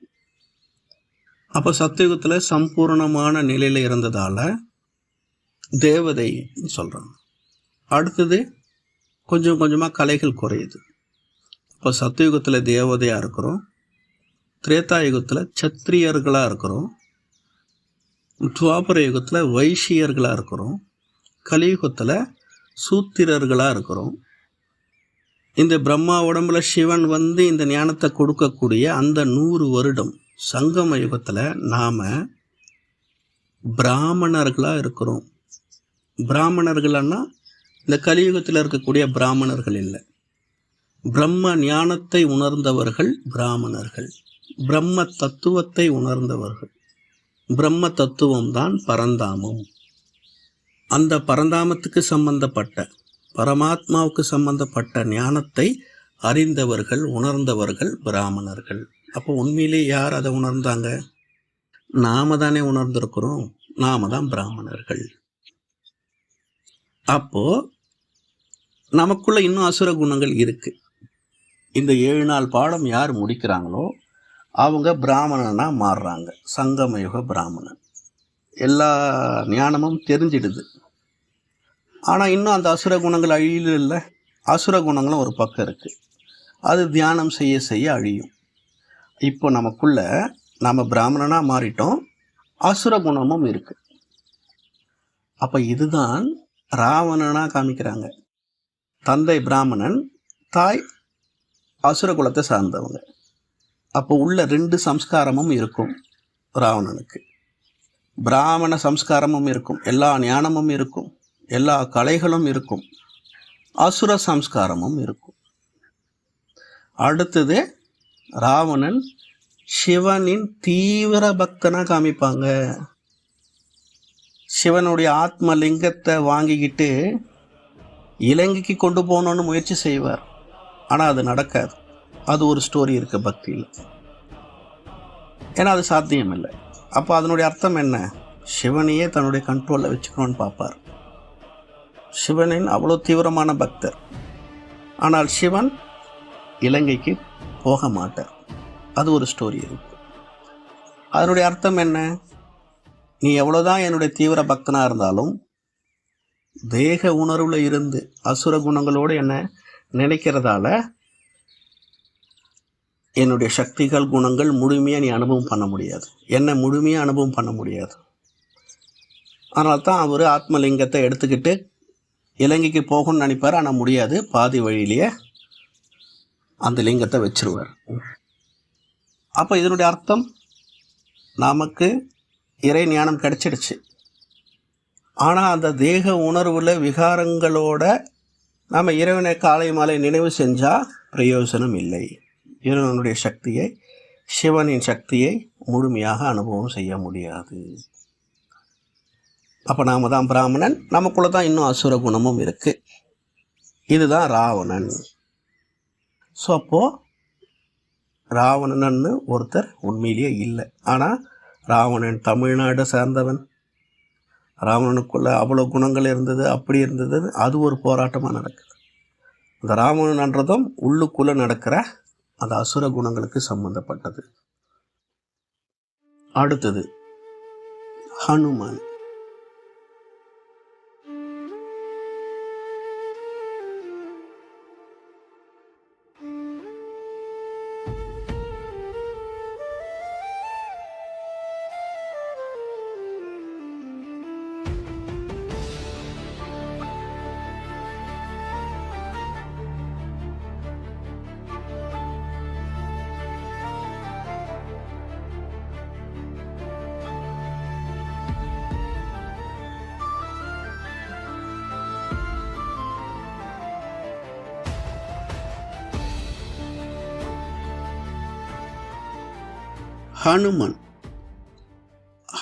அப்போ சத்தியுகத்தில் சம்பூர்ணமான நிலையில் இருந்ததால் தேவதை சொல்கிறாங்க. அடுத்தது கொஞ்சம் கொஞ்சமாக கலைகள் குறையுது. இப்போ சத்தியுகத்தில் தேவதையாக இருக்கிறோம், திரேதா யுகத்தில் சத்திரியர்களாக இருக்கிறோம், துவாபர யுகத்தில் வைசியர்களாக இருக்கிறோம், கலியுகத்தில் சூத்திரர்களாக இருக்கிறோம். இந்த பிரம்மா உடம்புல சிவன் இந்த ஞானத்தை கொடுக்கக்கூடிய அந்த 100 வருடம் சங்கம யுகத்தில் நாம் பிராமணர்களாக இருக்கிறோம். பிராமணர்கள்னா இந்த கலியுகத்தில் இருக்கக்கூடிய பிராமணர்கள் இல்லை, பிரம்ம ஞானத்தை உணர்ந்தவர்கள் பிராமணர்கள், பிரம்ம தத்துவத்தை உணர்ந்தவர்கள். பிரம்ம தத்துவம் தான் பரந்தாமம். அந்த பரந்தாமத்துக்கு சம்பந்தப்பட்ட பரமாத்மாவுக்கு சம்பந்தப்பட்ட ஞானத்தை அறிந்தவர்கள் உணர்ந்தவர்கள் பிராமணர்கள். அப்போ உண்மையிலே யார் அதை உணர்ந்தாங்க? நாம தானே உணர்ந்திருக்கிறோம், நாம தான் பிராமணர்கள். அப்போ நமக்குள்ள இன்னும் அசுர குணங்கள் இருக்கு. இந்த 7 நாள் பாடம் யார் முடிக்கிறாங்களோ அவங்க பிராமணனா மாறுறாங்க. சங்கமயுக பிராமணன். எல்லா ஞானமும் தெரிஞ்சிடுது. ஆனால் இன்னும் அந்த அசுர குணங்கள் அழியல இல்லை. அசுர குணங்களும் ஒரு பக்கம் இருக்குது, அது தியானம் செய்ய செய்ய அழியும். இப்போ நமக்குள்ள நாம் பிராமணனாக மாறிட்டோம், அசுர குணமும் இருக்குது. அப்போ இதுதான் ராவணனாக காமிக்கிறாங்க. தந்தை பிராமணன், தாய் அசுர குலத்தை சார்ந்தவங்க. அப்போ உள்ள 2 சம்ஸ்காரமும் இருக்கும் ராவணனுக்கு. பிராமண சம்ஸ்காரமும் இருக்கும், எல்லா ஞானமும் இருக்கும், எல்லா கலைகளும் இருக்கும், அசுர சம்ஸ்காரமும் இருக்கும். அடுத்தது ராவணன் சிவனின் தீவிர பக்தனாக காமிப்பாங்க. சிவனுடைய ஆத்ம லிங்கத்தை வாங்கிக்கிட்டு இலங்கைக்கு கொண்டு போகணுன்னு முயற்சி செய்வார். ஆனால் அது நடக்காது. அது ஒரு ஸ்டோரி இருக்குது பக்தியில். ஏன்னா அது சாத்தியம் இல்லை. அப்போ அதனுடைய அர்த்தம் என்ன? சிவனையே தன்னுடைய கண்ட்ரோலில் வச்சுக்கணும்னு பார்ப்பார். சிவனின் அவ்வளோ தீவிரமான பக்தர். ஆனால் சிவன் இலங்கைக்கு போக மாட்டார். அது ஒரு ஸ்டோரி இருக்கு. அதனுடைய அர்த்தம் என்ன? நீ எவ்வளோதான் என்னுடைய தீவிர பக்தனாக இருந்தாலும் தேக உணர்வுல இருந்து அசுர குணங்களோடு என்ன நினைக்கிறதால என்னுடைய சக்திகள் குணங்கள் முழுமையாக நீ அனுபவம் பண்ண முடியாது, என்னை முழுமையாக அனுபவம் பண்ண முடியாது. அதனால தான் அவர் ஆத்மலிங்கத்தை எடுத்துக்கிட்டு இலங்கைக்கு போகணும்னு நினைப்பார். ஆனால் முடியாது, பாதி வழியிலேயே அந்த லிங்கத்தை வச்சிருவார். அப்போ இதனுடைய அர்த்தம், நமக்கு இறை ஞானம் கிடைச்சிடுச்சு, ஆனால் அந்த தேக உணர்வில் விகாரங்களோட நாம் இறைவனை காலை மாலை நினைவு செஞ்சால் பிரயோஜனம் இல்லை. இறைவனுடைய சக்தியை, சிவனின் சக்தியை முழுமையாக அனுபவம் செய்ய முடியாது. அப்போ நாம் தான் பிராமணன், நமக்குள்ளே தான் இன்னும் அசுர குணமும் இருக்குது. இதுதான் ராவணன். ஸோ அப்போது ராவணன்னு ஒருத்தர் உண்மையிலேயே இல்லை. ஆனால் ராவணன் தமிழ்நாடு சேர்ந்தவன், ராவணனுக்குள்ளே அவ்வளோ குணங்கள் இருந்தது, அப்படி இருந்தது. அது ஒரு போராட்டமாக நடக்குது. அந்த ராவணன்றதும் உள்ளுக்குள்ளே நடக்கிற அந்த அசுர குணங்களுக்கு சம்பந்தப்பட்டது. அடுத்தது ஹனுமான்.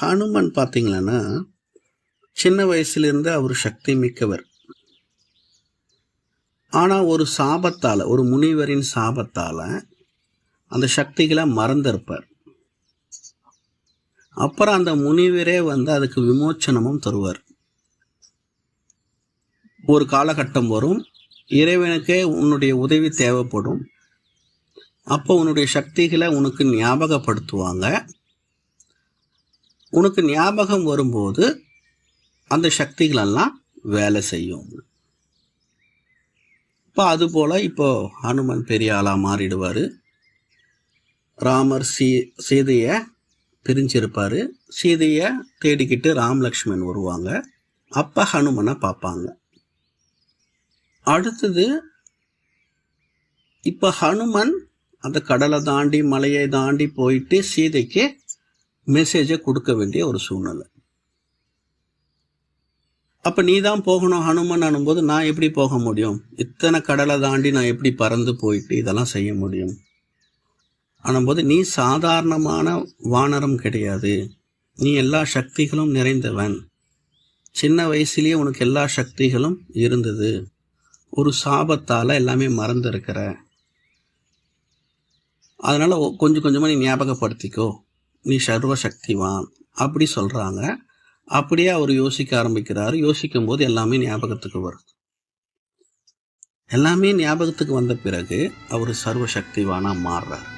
ஹனுமன் பார்த்தீங்களன்னா சின்ன வயசுலேருந்து அவர் சக்தி மிக்கவர். ஆனால் ஒரு சாபத்தால், ஒரு முனிவரின் சாபத்தால் அந்த சக்திகளை மறந்திருப்பார். அப்புறம் அந்த முனிவரே அதுக்கு விமோச்சனமும் தருவார். ஒரு காலகட்டம் வரும், இறைவனுக்கே உன்னுடைய உதவி தேவைப்படும். அப்போ உன்னுடைய சக்திகளை உனக்கு ஞாபகப்படுத்துவாங்க. உனக்கு ஞாபகம் வரும்போது அந்த சக்திகளெல்லாம் வேலை செய்யும். இப்போ அதுபோல் இப்போ ஹனுமன் பெரிய ஆளாக மாறிடுவார். ராமர் சீதையை பிரிஞ்சிருப்பார். சீதையை தேடிக்கிட்டு ராமலக்ஷ்மன் வருவாங்க. அப்போ ஹனுமனை பார்ப்பாங்க. அடுத்தது இப்போ ஹனுமன் அந்த கடலை தாண்டி மலையை தாண்டி போயிட்டு சீதைக்கு மெசேஜை கொடுக்க வேண்டிய ஒரு சூழ்நிலை. அப்போ நீ தான் போகணும் ஹனுமன் ஆனும்போது, நான் எப்படி போக முடியும்? இத்தனை கடலை தாண்டி நான் எப்படி பறந்து போயிட்டு இதெல்லாம் செய்ய முடியும்? ஆனும்போது நீ சாதாரணமான வானரம் கிடையாது, நீ எல்லா சக்திகளும் நிறைந்தவன். சின்ன வயசுலேயே உனக்கு எல்லா சக்திகளும் இருந்தது, ஒரு சாபத்தால் எல்லாமே மறந்துருக்கிற. அதனால் கொஞ்சம் கொஞ்சமாக நீ ஞாபகப்படுத்திக்கோ, நீ சர்வசக்திவான் அப்படி சொல்கிறாங்க. அப்படியே அவர் யோசிக்க ஆரம்பிக்கிறாரு. யோசிக்கும் போது எல்லாமே ஞாபகத்துக்கு வருது. எல்லாமே ஞாபகத்துக்கு வந்த பிறகு அவர் சர்வசக்திவானாக மாறுறார்.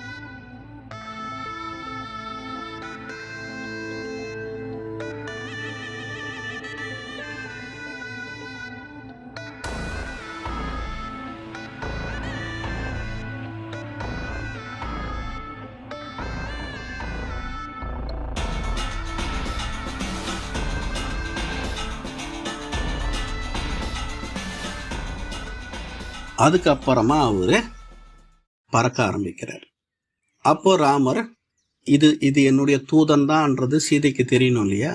அதுக்கப்புறமா அவர் பறக்க ஆரம்பிக்கிறார். அப்போ ராமர் இது என்னுடைய தூதன் தான்ன்றது சீதைக்கு தெரியணும் இல்லையா?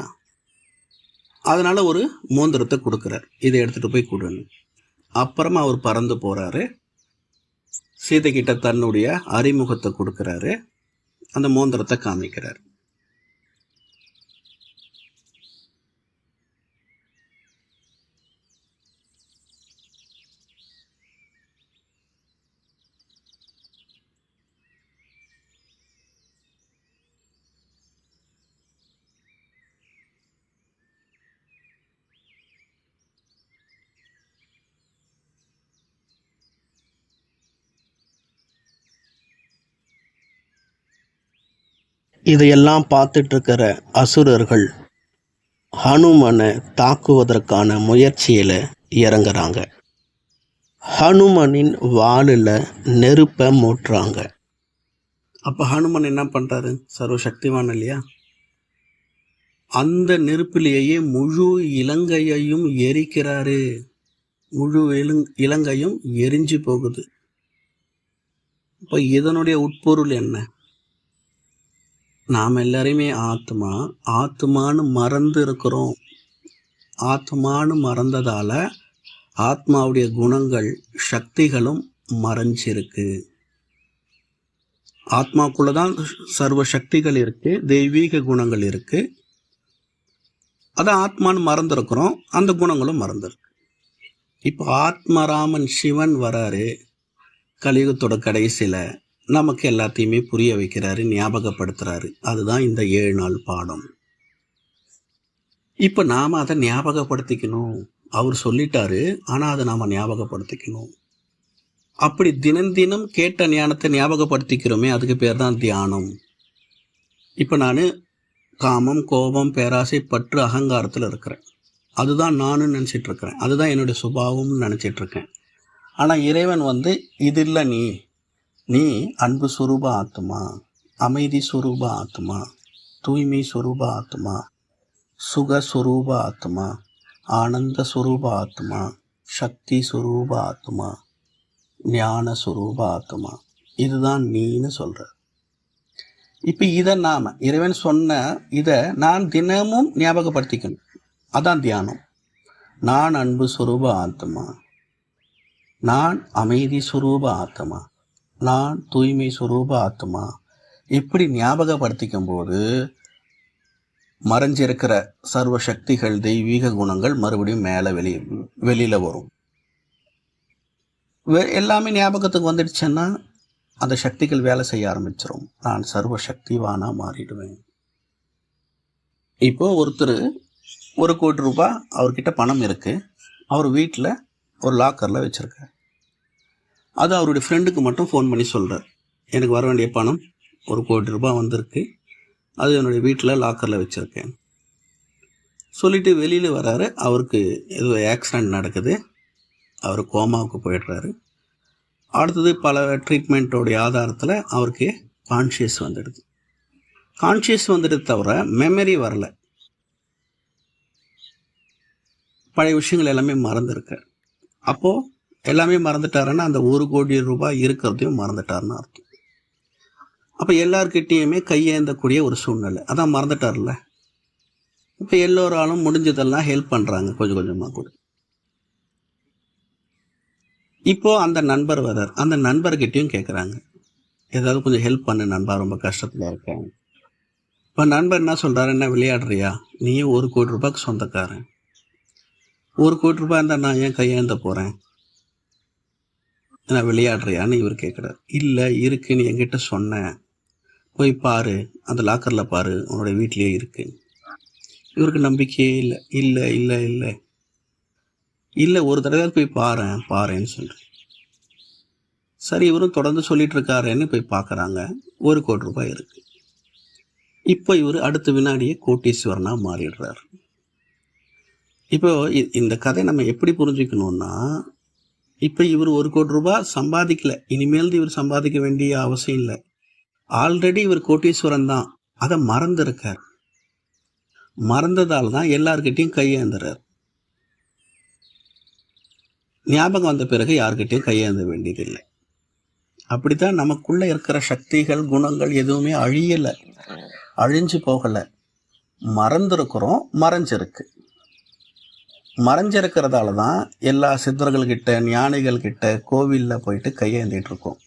அதனால ஒரு மோந்திரத்தை கொடுக்குறார், இதை எடுத்துட்டு போய் கொடுன்னு. அப்புறமா அவர் பறந்து போறாரு. சீதை கிட்ட தன்னுடைய அறிமுகத்தை கொடுக்குறாரு, அந்த மோந்திரத்தை காமிக்கிறார். இதையெல்லாம் பார்த்துட்டு இருக்கிற அசுரர்கள் ஹனுமனை தாக்குவதற்கான முயற்சியில் இறங்குறாங்க. ஹனுமனின் வாளில் நெருப்பை மூட்டுறாங்க. அப்போ ஹனுமன் என்ன பண்ணுறாரு? சர்வசக்திவான் இல்லையா? அந்த நெருப்பிலேயே முழு இலங்கையையும் எரிக்கிறாரு. முழு இலங்கையும் எரிஞ்சு போகுது. இப்போ இதனுடைய உட்பொருள் என்ன? நாம் எல்லாரையுமே ஆத்மான்னு மறந்து இருக்கிறோம். ஆத்மான்னு மறந்ததால ஆத்மாவுடைய குணங்கள் சக்திகளும் மறைஞ்சிருக்கு. ஆத்மாக்குள்ள தான் சர்வ சக்திகள் இருக்கு, தெய்வீக குணங்கள் இருக்கு. அதான் ஆத்மான்னு மறந்துருக்கிறோம், அந்த குணங்களும் மறந்துருக்கு. இப்போ ஆத்மராமன் சிவன் வராரு கலியுகத்தோட கடைசியில், நமக்கு எல்லாத்தையுமே புரிய வைக்கிறாரு, ஞாபகப்படுத்துறாரு. அதுதான் இந்த 7 நாள் பாடம். இப்போ நாம் அதை ஞாபகப்படுத்திக்கணும். அவர் சொல்லிட்டாரு, ஆனால் அதை நாம் ஞாபகப்படுத்திக்கணும். அப்படி தினம் கேட்ட ஞானத்தை ஞாபகப்படுத்திக்கிறோமே, அதுக்கு பேர் தான் தியானம். இப்போ நான் காமம், கோபம், பேராசை, பற்று, அகங்காரத்தில் இருக்கிறேன். அதுதான் நானும் நினச்சிட்டு இருக்கிறேன். அதுதான் என்னுடைய சுபாவம்னு நினச்சிட்டு இருக்கேன். ஆனால் இறைவன் இது இல்லை, நீ அன்பு சுரூப ஆத்மா, அமைதி சுரூப ஆத்மா, தூய்மை சுரூப ஆத்மா, சுக சுரூப ஆத்மா, ஆனந்த சுரூப ஆத்மா, சக்தி சுரூப ஆத்மா, ஞான சுரூப ஆத்மா. இதுதான் நீன்னு சொல்ற. இப்போ இதை இறைவன் சொன்ன இதை நான் தினமும் ஞாபகப்படுத்திக்கணும். அதான் தியானம். நான் அன்பு சுரூப ஆத்மா, நான் அமைதி சுரூப ஆத்மா, நான் தூய்மை சுரூப ஆத்மா. இப்படி ஞாபகப்படுத்திக்கும் போது மறைஞ்சிருக்கிற சர்வ சக்திகள், தெய்வீக குணங்கள் மறுபடியும் மேலே வெளியில் வரும். எல்லாமே ஞாபகத்துக்கு வந்துடுச்சுன்னா அந்த சக்திகள் வேலை செய்ய ஆரம்பிச்சிடும். நான் சர்வ சக்திவானாக மாறிடுவேன். இப்போ ஒருத்தர் 1 கோடி ரூபாய் அவர்கிட்ட பணம் இருக்குது, அவர் வீட்டில் ஒரு லாக்கரில் வச்சுருக்கார். அது அவருடைய ஃப்ரெண்டுக்கு மட்டும் ஃபோன் பண்ணி சொல்கிறார், எனக்கு வர வேண்டிய பணம் 1 கோடி ரூபாய் வந்திருக்கு, அது என்னுடைய வீட்டில் லாக்கரில் வச்சுருக்கேன் சொல்லிவிட்டு வெளியில் வராரு. அவருக்கு ஏதோ ஆக்சிடெண்ட் நடக்குது, அவர் கோமாவுக்கு போயிடுறாரு. அடுத்தது பல ட்ரீட்மெண்ட்டோடைய ஆதாரத்தில் அவருக்கு கான்ஷியஸ் வந்துடுது. கான்ஷியஸ் வந்துட்டு தவிர மெமரி வரல. பழைய விஷயங்கள் எல்லாமே மறந்துருக்கார். அப்போது எல்லாமே மறந்துட்டாருன்னா அந்த 1 கோடி ரூபாய் இருக்கிறதையும் மறந்துட்டாருன்னு அர்த்தம். அப்போ எல்லார்கிட்டேயுமே கையேந்தக்கூடிய ஒரு சூழ்நிலை, அதான் மறந்துட்டார்ல. இப்போ எல்லோராலும் முடிஞ்சதெல்லாம் ஹெல்ப் பண்ணுறாங்க, கொஞ்சம் கொஞ்சமாக கூட. இப்போது அந்த நண்பர் வர்றார், அந்த நண்பர்கிட்டையும் கேட்குறாங்க, ஏதாவது கொஞ்சம் ஹெல்ப் பண்ணு நண்பா, ரொம்ப கஷ்டத்தில் இருக்காங்க. இப்போ நண்பர் என்ன சொல்கிறாரு, என்ன விளையாடுறியா, நீயும் 1 கோடி ரூபாய்க்கு சொந்தக்காரன், 1 கோடி ரூபாய் இருந்தால் நான் ஏன் கையேந்த போகிறேன், நான் விளையாடுறியான்னு இவர் கேட்குறாரு. இல்லை இருக்குன்னு என்கிட்ட சொன்னேன், போய் பாரு, அந்த லாக்கரில் பாரு, உன்னோட வீட்லேயே இருக்கு. இவருக்கு நம்பிக்கையே இல்லை. இல்லை இல்லை இல்லை இல்லை ஒரு தடவை போய் பாருன்னு சொல்கிறேன். சரி, இவரும் தொடர்ந்து சொல்லிட்டு இருக்காருன்னு போய் பார்க்குறாங்க, 1 கோடி ரூபாய் இருக்கு. இப்போ இவர் அடுத்த வினாடியே கோட்டீஸ்வரனாக மாறிடுறார். இப்போ இந்த கதை நம்ம எப்படி புரிஞ்சுக்கணும்னா, இப்போ இவர் 1 கோடி ரூபாய் சம்பாதிக்கல, இனிமேல் இவர் சம்பாதிக்க வேண்டிய அவசியம் இல்லை. ஆல்ரெடி இவர் கோட்டீஸ்வரன் தான், அதை மறந்துருக்கார். மறந்ததால் தான் எல்லார்கிட்டையும் கையேந்துறார். ஞாபகம் வந்த பிறகு யார்கிட்டையும் கையேந்த வேண்டியதில்லை. அப்படித்தான் நமக்குள்ளே இருக்கிற சக்திகள், குணங்கள் எதுவுமே அழியலை, அழிஞ்சு போகலை. மறந்துருக்கிறோம், மறைஞ்சிருக்கிறதால தான் எல்லா சித்தர்கள்கிட்ட, ஞானிகள்கிட்ட, கோவிலில் போயிட்டு கையேந்திட்டு இருக்கோம்.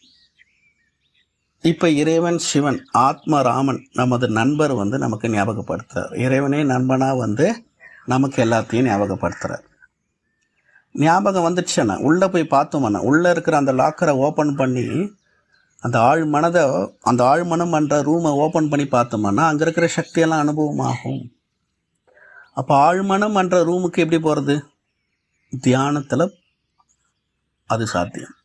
இப்போ இறைவன் சிவன் ஆத்மராமன் நமது நண்பர் நமக்கு ஞாபகப்படுத்துறார். இறைவனே நண்பனாக நமக்கு எல்லாத்தையும் ஞாபகப்படுத்துறார். ஞாபகம் வந்துடுச்சுன்னா உள்ளே போய் பார்த்தோம்னா, உள்ளே இருக்கிற அந்த லாக்கரை ஓப்பன் பண்ணி அந்த ஆழ்மனம் என்ற ரூமை ஓப்பன் பண்ணி பார்த்தோம்னா அங்கே இருக்கிற சக்தியெல்லாம் அனுபவமாகும். அப்போ ஆழ்மனம் என்ற ரூமுக்கு எப்படி போகிறது? தியானத்தில் அது சாத்தியம்.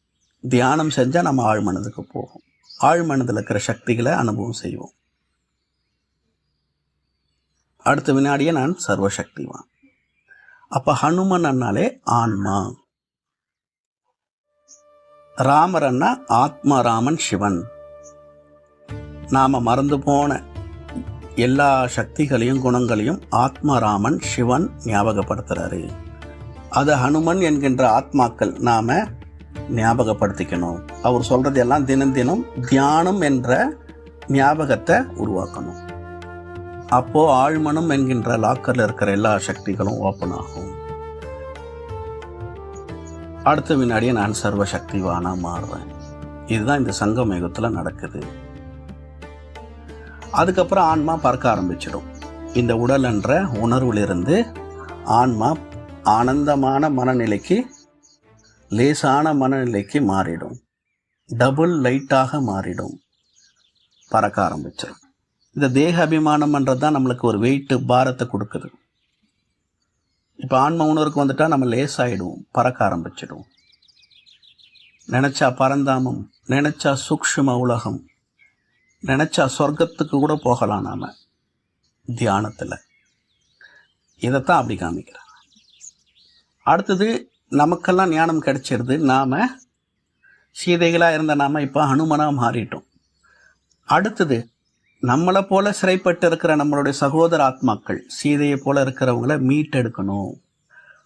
தியானம் செஞ்சால் நம்ம ஆழ்மனதுக்கு போகும், ஆழ்மனதில் இருக்கிற சக்திகளை அனுபவம் செய்வோம். அடுத்த வினாடியே நான் சர்வசக்திவான். அப்போ ஹனுமன் அண்ணாலே ஆன்மா, ராமர் அண்ணா ஆத்மா, ராமன் சிவன். நாம் மறந்து போன எல்லா சக்திகளையும் குணங்களையும் ஆத்மா ராமன் சிவன் ஞாபகப்படுத்துறாரு. அதை ஹனுமன் என்கின்ற ஆத்மாக்கள் நாம் ஞாபகப்படுத்திக்கணும். அவர் சொல்கிறது எல்லாம் தினம் தினம் தியானம் என்ற ஞாபகத்தை உருவாக்கணும். அப்போது ஆழ்மனம் என்கின்ற லாக்கரில் இருக்கிற எல்லா சக்திகளும் ஓப்பன் ஆகும். அடுத்த வினாடியே நான் சர்வசக்திவானாக மாறுவேன். இதுதான் இந்த சங்கம யுகத்தில் நடக்குது. அதுக்கப்புறம் ஆன்மா பறக்க ஆரம்பிச்சிடும். இந்த உடல் என்ற உணர்விலிருந்து ஆன்மா ஆனந்தமான மனநிலைக்கு, லேசான மனநிலைக்கு மாறிடும். டபுள் லைட்டாக மாறிடும், பறக்க ஆரம்பிச்சிடும். இந்த தேக அபிமானம்ன்றது தான் நம்மளுக்கு ஒரு வெயிட்டு, பாரத்தை கொடுக்குது. இப்போ ஆன்ம உணர்வுக்கு வந்துட்டால் நம்ம லேசாகிடுவோம், பறக்க ஆரம்பிச்சிடுவோம். நினச்சா பரந்தாமம், நினச்சா சூக்ஷ்ம உலகம், நினச்சா சொர்க்கத்துக்கு கூட போகலாம் நாம் தியானத்தில். இதைத்தான் அப்படி காமிக்கிறாங்க. அடுத்தது நமக்கெல்லாம் ஞானம் கிடைச்சிருது. நாம் சீதைகளாக இருந்த நாம் இப்போ ஹனுமனாக மாறிட்டோம். அடுத்தது நம்மளை போல சிறைப்பட்டு இருக்கிற நம்மளுடைய சகோதர ஆத்மாக்கள், சீதையை போல இருக்கிறவங்கள மீட்டெடுக்கணும்.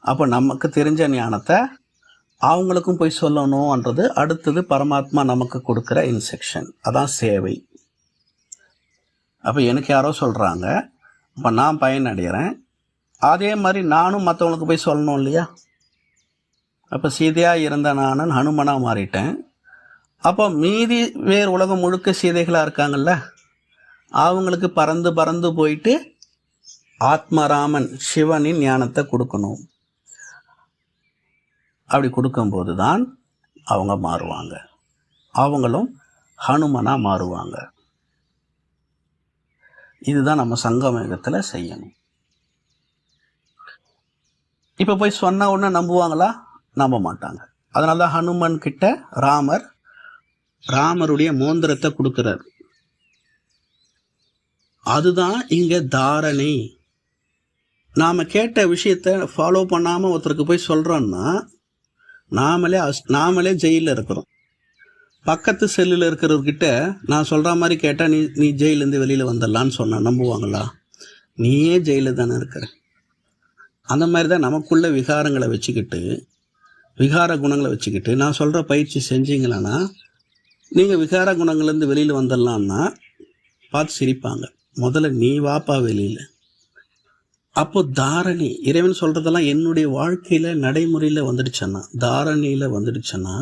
அப்போ நமக்கு தெரிஞ்ச ஞானத்தை அவங்களுக்கும் போய் சொல்லணும்ன்றது அடுத்தது பரமாத்மா நமக்கு கொடுக்குற இன்ஸ்ட்ரக்ஷன். அதான் சேவை. அப்போ எனக்கு யாரோ சொல்கிறாங்க, அப்போ நான் பயனடைகிறேன். அதே மாதிரி நானும் மற்றவங்களுக்கு போய் சொல்லணும் இல்லையா? அப்போ சீதையாக இருந்த நான் ஹனுமனாக மாறிட்டேன். அப்போ மீதி வேறு உலகம் முழுக்க சீதைகளாக இருக்காங்கல்ல, அவங்களுக்கு பறந்து பறந்து போயிட்டு ஆத்மராமன் சிவனின் ஞானத்தை கொடுக்கணும். அப்படி கொடுக்கும்போது தான் அவங்க மாறுவாங்க, அவங்களும் ஹனுமனாக மாறுவாங்க. இதுதான் நம்ம சங்கமயுகத்தில் செய்யணும். இப்போ போய் சொன்ன உடனே நம்புவாங்களா? நம்ப மாட்டாங்க. அதனால தான் ஹனுமன் கிட்ட ராமருடைய மோந்திரத்தை கொடுக்குறாரு. அதுதான் இங்கே தாரணை. நாம் கேட்ட விஷயத்தை ஃபாலோ பண்ணாமல் ஒருத்தருக்கு போய் சொல்கிறோன்னா நாமளே ஜெயிலில் இருக்கிறோம். பக்கத்து செல்லில் இருக்கிறவர்கிட்ட நான் சொல்கிற மாதிரி கேட்டால் நீ ஜெயிலேருந்து வெளியில் வந்துடலான்னு சொன்னால் நம்புவாங்களா? நீயே ஜெயிலில் தானே இருக்கிற. அந்த மாதிரி தான் நமக்குள்ள விகாரங்களை வச்சுக்கிட்டு, விகார குணங்களை வச்சுக்கிட்டு நான் சொல்கிற பயிற்சி செஞ்சீங்களான்னா நீங்கள் விகார குணங்கள்லேருந்து வெளியில் வந்துடலான்னா பார்த்து சிரிப்பாங்க. முதல்ல நீ வாப்பா வெளியில். அப்போ தாரணி, இறைவன் சொல்கிறதெல்லாம் என்னுடைய வாழ்க்கையில் நடைமுறையில் வந்துடுச்சேன்னா, தாரணியில் வந்துடுச்சேன்னா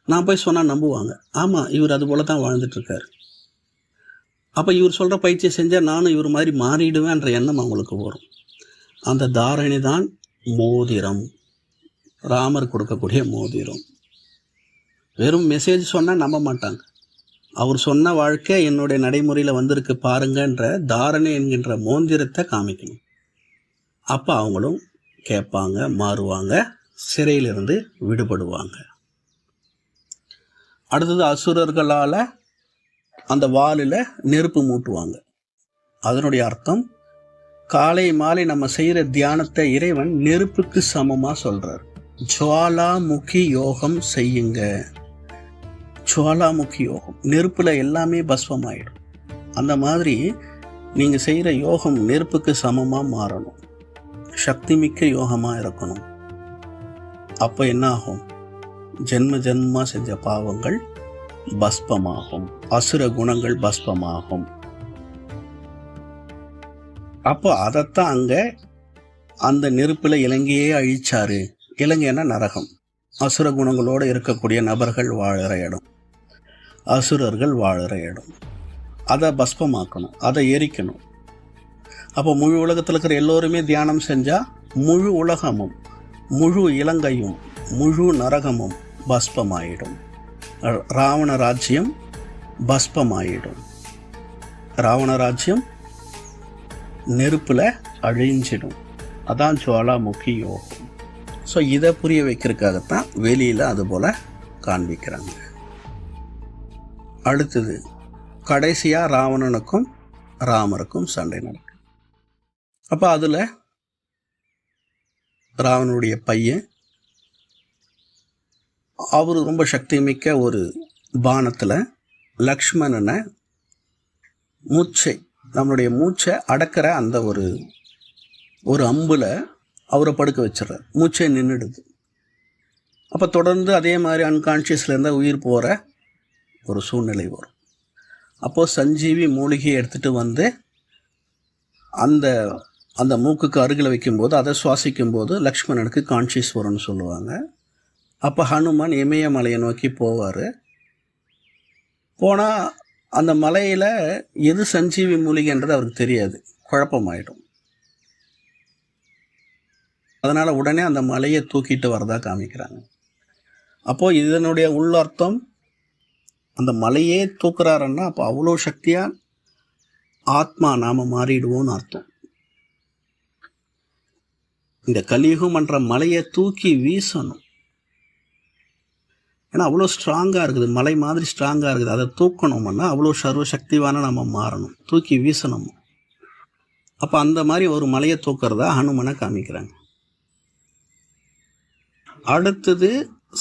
நான் போய் சொன்னால் நம்புவாங்க. ஆமாம், இவர் அது போல தான் வாழ்ந்துட்டுருக்கார். அப்போ இவர் சொல்கிற பயிற்சியை செஞ்சால் நானும் இவர் மாதிரி மாறிடுவேன்ற எண்ணம் அவங்களுக்கு வரும். அந்த தாரணி தான் மோதிரம், ராமர் கொடுக்கக்கூடிய மோதிரம். வெறும் மெசேஜ் சொன்னால் நம்ப மாட்டாங்க. அவர் சொன்ன வாழ்க்கை என்னுடைய நடைமுறையில் வந்திருக்கு பாருங்கன்ற தாரணை என்கின்ற மோதிரத்தை காமிக்கணும். அப்போ அவங்களும் கேட்பாங்க, மாறுவாங்க, சிறையிலிருந்து விடுபடுவாங்க. அடுத்தது அசுரர்களால் அந்த வாலில் நெருப்பு மூட்டுவாங்க. அதனுடைய அர்த்தம், காலை மாலை நம்ம செய்கிற தியானத்தை இறைவன் நெருப்புக்கு சமமாக சொல்கிறார். ஜுவாலாமுகி யோகம் செய்யுங்க. ஜுவாலாமுகி யோகம், நெருப்பில் எல்லாமே பஸ்வமாயிடும். அந்த மாதிரி நீங்கள் செய்கிற யோகம் நெருப்புக்கு சமமாக மாறணும், சக்தி மிக்க யோகமாக இருக்கணும். அப்போ என்ன ஆகும்? ஜென்ம ஜென்மமாக செஞ்ச பாவங்கள் பஸ்பமாகும், அசுர குணங்கள் பஸ்பமாகும். அப்போ அதைத்தான் அங்கே அந்த நெருப்பில் இலங்கையே அழிச்சாரு. இலங்கைன்னா நரகம், அசுர குணங்களோடு இருக்கக்கூடிய நபர்கள் வாழற இடம், அசுரர்கள் வாழற இடம். அதை பஸ்பமாக்கணும், அதை எரிக்கணும். அப்போ முழு உலகத்தில் இருக்கிற எல்லோருமே தியானம் செஞ்சால் முழு உலகமும், முழு இலங்கையும், முழு நரகமும் பஸ்பமாயிடும். ராவண ராஜ்யம் பஸ்பமாயிடும். ராவண ராஜ்யம் நெருப்பில் அழிஞ்சிடும். அதான் ஜுவாலாமுகி யோகம். ஸோ இதை புரிய வைக்கிறதுக்காகத்தான் வெளியில் அதுபோல் காண்பிக்கிறாங்க. அடுத்தது கடைசியாக ராவணனுக்கும் ராமருக்கும் சண்டை நடக்கும். அப்போ அதில் ராவனுடைய பையன் அவர் ரொம்ப சக்தி மிக்க ஒரு பானத்தில் லக்ஷ்மணனை நம்மளுடைய மூச்சை அடக்கிற அந்த ஒரு அம்பில் அவரை படுக்க வச்சிடறார். மூச்சை நின்றுடுது. அப்போ தொடர்ந்து அதே மாதிரி அன்கான்ஷியஸில் இருந்தால் உயிர் போகிற ஒரு சூழ்நிலை வரும். அப்போது சஞ்சீவி மூலிகையை எடுத்துகிட்டு வந்து அந்த மூக்குக்கு அருகில் வைக்கும்போது, அதை சுவாசிக்கும்போது லக்ஷ்மணனுக்கு கான்ஷியஸ் வரும்னு சொல்லுவாங்க. அப்போ ஹனுமான் இமயமலையை நோக்கி போவார். போனால் அந்த மலையில் எது சஞ்சீவி மூலிகைன்றது அவருக்கு தெரியாது, குழப்பமாயிடும். அதனால் உடனே அந்த மலையை தூக்கிட்டு வரதா காமிக்கிறாங்க. அப்போது இதனுடைய உள்ளர்த்தம், அந்த மலையே தூக்குறாருன்னா அப்போ அவ்வளோ சக்தியாக ஆத்மா நாம் மாறிடுவோன்னு அர்த்தம். இந்த கலியுகம் என்ற மலையை தூக்கி வீசணும். ஏன்னா அவ்வளோ ஸ்ட்ராங்காக இருக்குது, மலை மாதிரி ஸ்ட்ராங்காக இருக்குது. அதை தூக்கணும்னா அவ்வளோ சர்வசக்திவான நம்ம மாறணும், தூக்கி வீசணும். அப்போ அந்த மாதிரி ஒரு மலையை தூக்கிறதா ஹனுமனை காமிக்கிறாங்க. அடுத்தது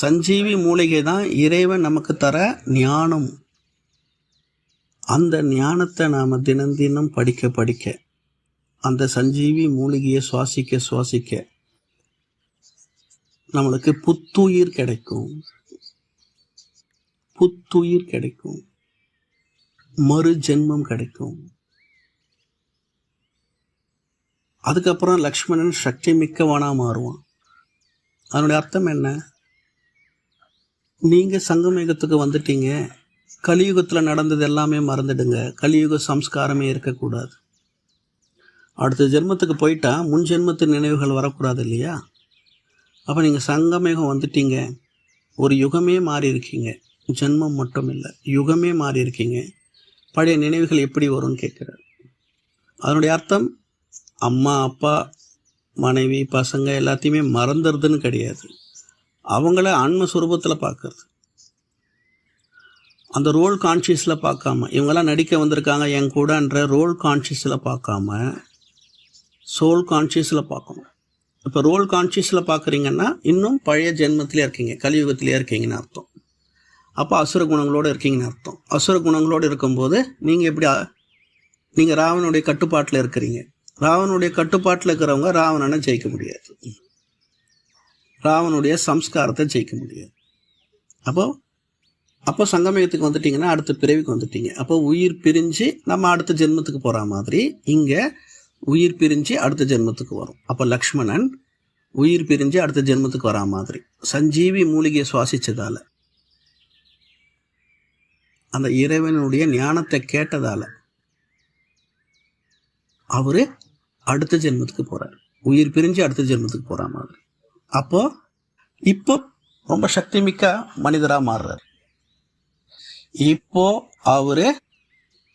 சஞ்சீவி மூலிகை தான் இறைவன் நமக்கு தர ஞானம். அந்த ஞானத்தை நாம் தினம் தினம் படிக்க படிக்க, அந்த சஞ்சீவி மூலிகையை சுவாசிக்க சுவாசிக்க நம்மளுக்கு புத்துயிர் கிடைக்கும். புத்துயிர் கிடைக்கும், மறு ஜென்மம் கிடைக்கும். அதுக்கப்புறம் லக்ஷ்மணன் சக்தி மிக்கவனா மாறுவான். அதனுடைய அர்த்தம் என்ன? நீங்கள் சங்கமயுகத்துக்கு வந்துட்டீங்க, கலியுகத்தில் நடந்தது எல்லாமே மறந்துடுங்க, கலியுக சம்ஸ்காரமே இருக்கக்கூடாது. அடுத்த ஜென்மத்துக்கு போயிட்டா முன் ஜென்மத்து நினைவுகள் வரக்கூடாது இல்லையா? அப்போ நீங்கள் சங்கமயுகம் வந்துட்டீங்க, ஒரு யுகமே மாறி இருக்கீங்க, ஜென்மம் மட்டும் இல்லை, யுகமே மாறி இருக்கீங்க. பழைய நினைவுகள் எப்படி வரும்னு கேட்குறாரு. அதனுடைய அர்த்தம் அம்மா அப்பா மனைவி பசங்க எல்லாத்தையுமே மறந்துடுதுன்னு கிடையாது, அவங்கள ஆன்மஸ்வரூபத்தில் பார்க்கறது. அந்த ரோல் கான்ஷியஸில் பார்க்காம, இவங்கெல்லாம் நடிக்க வந்திருக்காங்க என் கூடன்ற ரோல் கான்ஷியஸில் பார்க்காம சோல் கான்ஷியஸில் பார்க்கணும். இப்போ ரோல் கான்ஷியஸில் பார்க்குறீங்கன்னா இன்னும் பழைய ஜென்மத்திலே இருக்கீங்க, கலியுகத்திலே இருக்கீங்கன்னு அர்த்தம். அப்போ அசுர குணங்களோடு இருக்கீங்கன்னு அர்த்தம். அசுர குணங்களோடு இருக்கும்போது நீங்கள் ராவனுடைய கட்டுப்பாட்டில் இருக்கிறீங்க. ராவனுடைய கட்டுப்பாட்டில் இருக்கிறவங்க ராவணனை ஜெயிக்க முடியாது, ராவனுடைய சம்ஸ்காரத்தை ஜெயிக்க முடியாது. அப்போ சங்கமயத்துக்கு வந்துட்டிங்கன்னா அடுத்த பிறவிக்கு வந்துட்டீங்க. அப்போ உயிர் பிரிஞ்சு நம்ம அடுத்த ஜென்மத்துக்கு போகிற மாதிரி இங்கே உயிர் பிரிஞ்சு அடுத்த ஜென்மத்துக்கு வரும். அப்போ லக்ஷ்மணன் உயிர் பிரிஞ்சு அடுத்த ஜென்மத்துக்கு வரா மாதிரி சஞ்சீவி மூலிகையை சுவாசித்ததால், அந்த இறைவனுடைய ஞானத்தை கேட்டதால் அவர் அடுத்த ஜென்மத்துக்கு போகிறார், உயிர் பிரிஞ்சு அடுத்த ஜென்மத்துக்கு போகிற மாதிரி. இப்போ ரொம்ப சக்தி மிக்க மனிதராக மாறுறார். இப்போ அவர்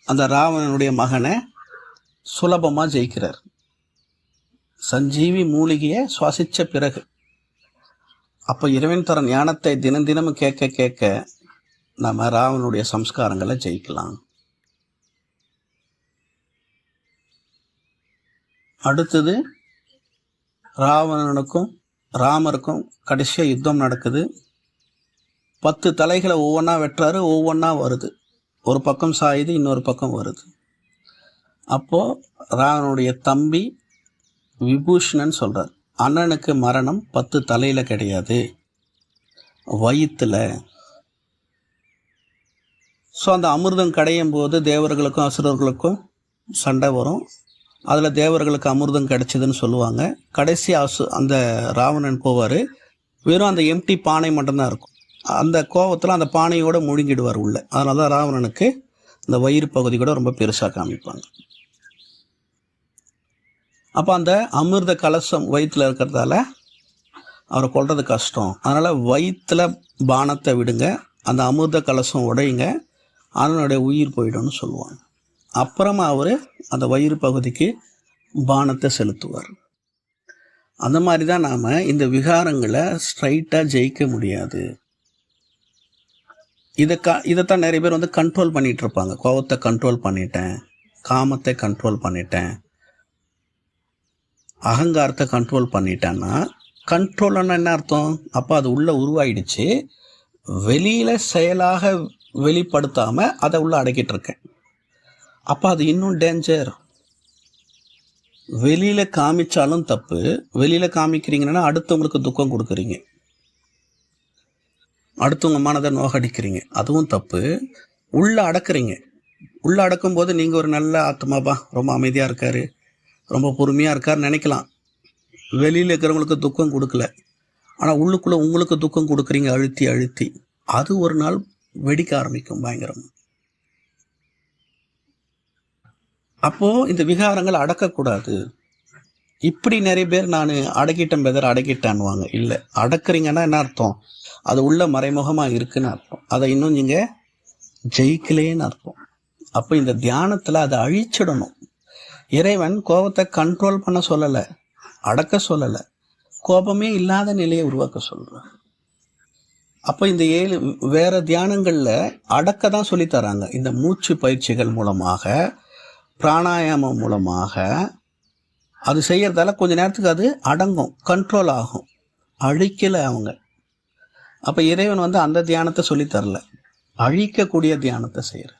அந்த ராவணனுடைய மகனை சுலபமாக ஜெயிக்கிறார். சஞ்சீவி மூலிகையை சுவாசித்த பிறகு அப்போ இறைவன் தர ஞானத்தை தினம் தினமும் கேட்க கேட்க நம்ம ராவனுடைய சம்ஸ்காரங்களை ஜெயிக்கலாம். அடுத்தது ராவணனுக்கும் ராமருக்கும் கடைசியாக யுத்தம் நடக்குது. 10 தலைகளை ஒவ்வொன்றா வெட்டுறாரு, ஒவ்வொன்றா வருது, ஒரு பக்கம் சாயுது, இன்னொரு பக்கம் வருது. அப்போது ராவனுடைய தம்பி விபூஷணன் சொல்கிறார், அண்ணனுக்கு மரணம் 10 தலையில் கிடையாது, வயிற்றில். ஸோ அந்த அமிர்தம் கடையும் போது தேவர்களுக்கும் அசுரர்களுக்கும் சண்டை வரும். அதில் தேவர்களுக்கு அமிர்தம் கிடைச்சதுன்னு சொல்லுவாங்க. கடைசி அந்த ராவணன் போவார், வெறும் அந்த எம்டி பானை மட்டும்தான் இருக்கும். அந்த கோபத்தில் அந்த பானையோடு முழுங்கிடுவார் உள்ள. அதனால தான் ராவணனுக்கு இந்த வயிறு பகுதி கூட ரொம்ப பெருசாக காமிப்பாங்க. அப்போ அந்த அமிர்த கலசம் வயிற்றில் இருக்கிறதால அவரை கொல்றது கஷ்டம். அதனால் வயிற்றில் பானத்தை விடுங்க, அந்த அமிர்த கலசம் உடையுங்க, அதனுடைய உயிர் போயிடும்னு சொல்லுவாங்க. அப்புறமா அவர் அந்த வயிறு பகுதிக்கு பானத்தை செலுத்துவார். அந்த மாதிரி தான் நாம் இந்த விகாரங்களை ஸ்ட்ரைட்டாக ஜெயிக்க முடியாது. இதைத்தான் நிறைய பேர் கண்ட்ரோல் பண்ணிகிட்டு இருப்பாங்க. கோபத்தை கண்ட்ரோல் பண்ணிட்டேன், காமத்தை கண்ட்ரோல் பண்ணிட்டேன், அகங்காரத்தை கண்ட்ரோல் பண்ணிட்டேன்னா, கண்ட்ரோல்னா என்ன அர்த்தம்? அப்போ அது உள்ள உருவாயிடுச்சு, வெளியில் செயலாக வெளிப்படுத்தாமல் அதை உள்ள அடக்கிட்டு இருக்கேன். அப்போ அது இன்னும் டேஞ்சர். வெளியில் காமிச்சாலும் தப்பு. வெளியில் காமிக்கிறீங்கன்னா அடுத்தவங்களுக்கு துக்கம் கொடுக்குறீங்க, அடுத்தவங்க மனதை நோகடிக்கிறீங்க, அதுவும் தப்பு. உள்ள அடக்குறீங்க. உள்ள அடக்கும்போது நீங்கள் ஒரு நல்ல ஆத்மாப்பா, ரொம்ப அமைதியாக இருக்கார், ரொம்ப பொறுமையாக இருக்கார் நினைக்கலாம். வெளியில் இருக்கிறவங்களுக்கு துக்கம் கொடுக்கல, ஆனால் உள்ளுக்குள்ளே உங்களுக்கு துக்கம் கொடுக்குறீங்க அழுத்தி அழுத்தி. அது ஒரு நாள் வெடிக்க ஆரம்பிக்கும் பயங்கரமாக. அப்போது இந்த விகாரங்கள் அடக்கக்கூடாது. இப்படி நிறைய பேர் நான் அடக்கிட்டேன் பெதர் அடக்கிட்டான்வாங்க. இல்லை, அடக்குறீங்கன்னா என்ன அர்த்தம்? அது உள்ள மறைமுகமாக இருக்குன்னு அர்த்தம். அதை இன்னும் நீங்கள் ஜெயிக்கலேன்னு அர்த்தம். அப்போ இந்த தியானத்தில் அதை அழிச்சிடணும். இறைவன் கோபத்தை கண்ட்ரோல் பண்ண சொல்லலை, அடக்க சொல்லலை, கோபமே இல்லாத நிலையை உருவாக்க சொல்கிறார். அப்போ இந்த 7 வேறு தியானங்களில் அடக்க தான் சொல்லித்தராங்க. இந்த மூச்சு பயிற்சிகள் மூலமாக, பிராணாயாமம் மூலமாக அது செய்கிறதால கொஞ்ச நேரத்துக்கு அது அடங்கும், கண்ட்ரோல் ஆகும். அழிக்கலை அவங்க. அப்போ இறைவன் அந்த தியானத்தை சொல்லித்தரல, அழிக்கக்கூடிய தியானத்தை செய்கிற.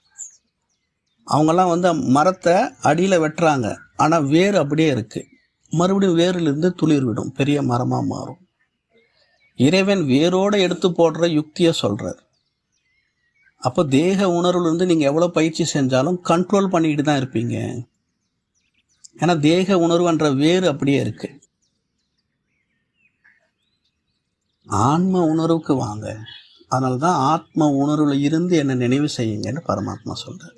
அவங்கெல்லாம் மரத்தை அடியில் வெட்டுறாங்க, ஆனால் வேர் அப்படியே இருக்குது. மறுபடியும் வேரிலிருந்து துளிர் விடும், பெரிய மரமாக மாறும். இறைவன் வேரோடு எடுத்து போடுற யுக்தியை சொல்கிறார். அப்போ தேக உணர்வுலேருந்து நீங்கள் எவ்வளோ பயிற்சி செஞ்சாலும் கண்ட்ரோல் பண்ணிக்கிட்டு தான் இருப்பீங்க. ஏன்னா தேக உணர்வுன்ற வேறு அப்படியே இருக்கு. ஆன்ம உணர்வுக்கு வாங்க. அதனால தான் ஆத்ம உணர்வில் இருந்து என்னை நினைவு செய்யுங்கன்னு பரமாத்மா சொல்கிறார்.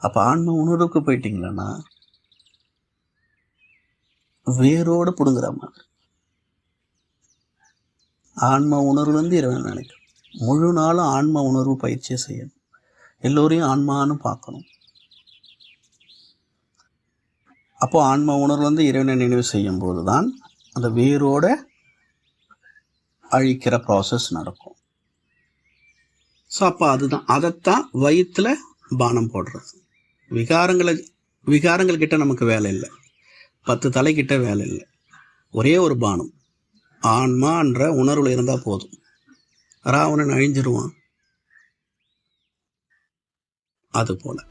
அப்போ ஆன்ம உணர்வுக்கு போயிட்டீங்களன்னா வேரோடு பிடுங்குற மாதிரி ஆன்ம உணர்வுலேருந்து இறைவன் நினைக்கும். முழு நாளும் ஆன்ம உணர்வு பயிற்சியை செய்யணும். எல்லோரையும் ஆன்மான்னு பார்க்கணும். அப்போ ஆன்ம உணர்வுலேருந்து இறைவனை நினைவு செய்யும் போது தான் அந்த வேரோட அழிக்கிற ப்ராசஸ் நடக்கும். ஸோ அப்போ அதுதான், அதைத்தான் வயிற்றில் பானம் போடுறது. விகாரங்கள் கிட்ட நமக்கு வேலை இல்லை, 10 தலைக்கிட்ட வேலை இல்லை. ஒரே ஒரு பானம் ஆன்மான்ற உணர்வில் இருந்தால் போதும். ராவணன் அழிஞ்சிருவான். அதுபோல்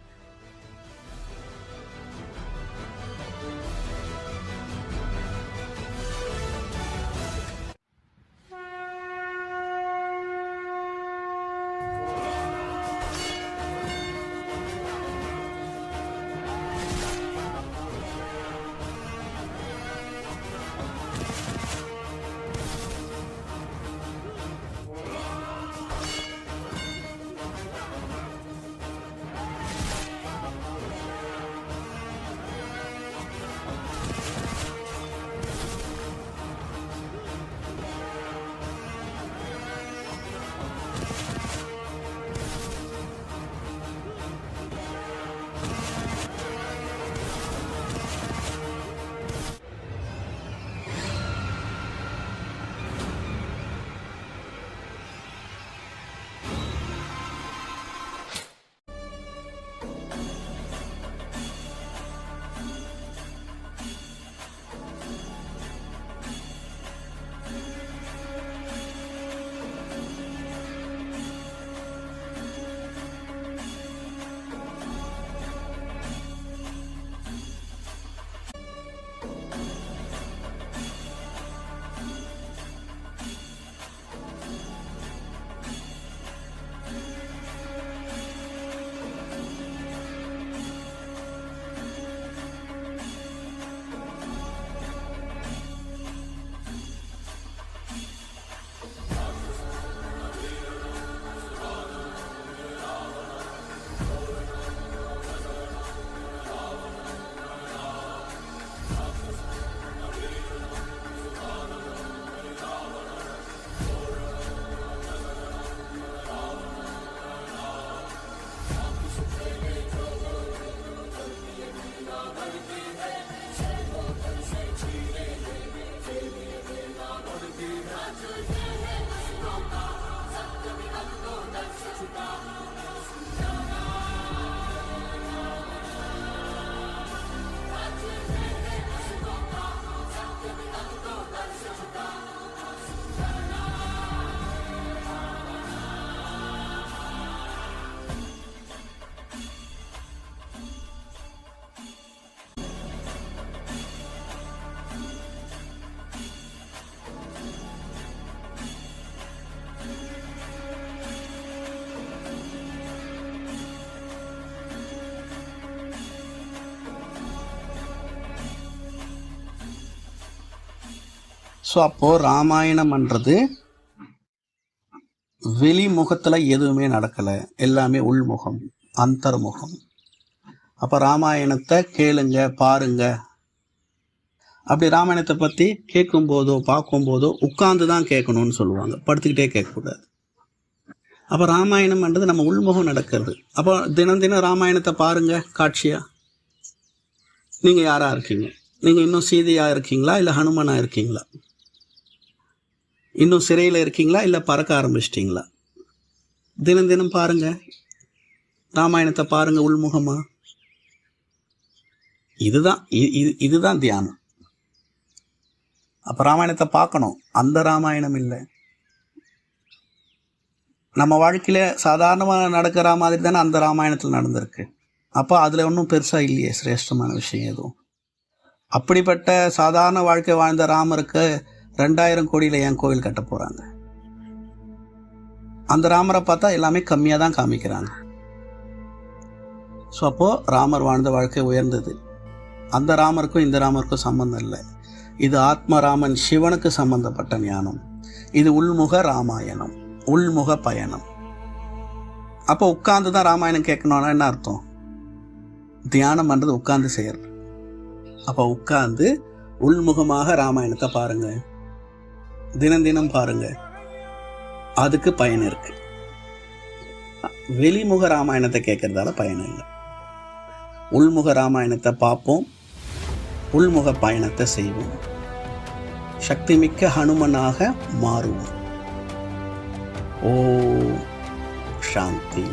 ஸோ அப்போது ராமாயணம்ன்றது வெளிமுகத்தில் எதுவுமே நடக்கலை, எல்லாமே உள்முகம், அந்தர்முகம். அப்போ ராமாயணத்தை கேளுங்க, பாருங்க. அப்படி ராமாயணத்தை பற்றி கேட்கும்போதோ பார்க்கும்போதோ உட்கார்ந்து தான் கேட்கணும்னு சொல்லுவாங்க, படுத்துக்கிட்டே கேட்கக்கூடாது. அப்போ ராமாயணம்ன்றது நம்ம உள்முகம் நடக்கிறது. அப்போ தினம் தினம் ராமாயணத்தை பாருங்க காட்சியாக. நீங்கள் யாராக இருக்கீங்க? நீங்கள் இன்னும் சீதையாக இருக்கீங்களா, இல்லை ஹனுமனாக இருக்கீங்களா? இன்னும் சிறையில் இருக்கீங்களா, இல்லை பறக்க ஆரம்பிச்சிட்டிங்களா? தினம் தினம் பாருங்க, ராமாயணத்தை பாருங்க உள்முகமா. இதுதான் தியானம். அப்போ ராமாயணத்தை பார்க்கணும், அந்த ராமாயணம் இல்லை. நம்ம வாழ்க்கையில் சாதாரணமாக நடக்கிற மாதிரி தானே அந்த ராமாயணத்தில் நடந்திருக்கு. அப்போ அதில் ஒன்றும் பெருசாக இல்லையே சிரேஷ்டமான விஷயம் எதுவும். அப்படிப்பட்ட சாதாரண வாழ்க்கை வாழ்ந்த ராமருக்கு 2000 கோடியில் ஏன் கோவில் கட்ட போகிறாங்க? அந்த ராமரை பார்த்தா எல்லாமே கம்மியாக தான் காமிக்கிறாங்க. ஸோ அப்போது ராமர் வாழ்ந்த வாழ்க்கை உயர்ந்தது. அந்த ராமருக்கும் இந்த ராமருக்கும் சம்பந்தம் இல்லை. இது ஆத்மராமன் சிவனுக்கு சம்பந்தப்பட்ட ஞானம். இது உள்முக ராமாயணம், உள்முக பயணம். அப்போ உட்கார்ந்து தான் ராமாயணம் கேட்கணும்னா என்ன அர்த்தம்? தியானம் பண்ணுறது உட்கார்ந்து செய்யறது. அப்போ உட்கார்ந்து உள்முகமாக ராமாயணத்தை பாருங்க, தினம் தினம் பாருங்க, அதுக்கு பயன் இருக்கு. வெளிமுக ராமாயணத்தை கேட்கறதால பயன் இல்லை. உள்முக ராமாயணத்தை பார்ப்போம், உள்முக பயணத்தை செய்வோம், சக்திமிக்க ஹனுமனாக மாறுவோம். ஓ சாந்தி.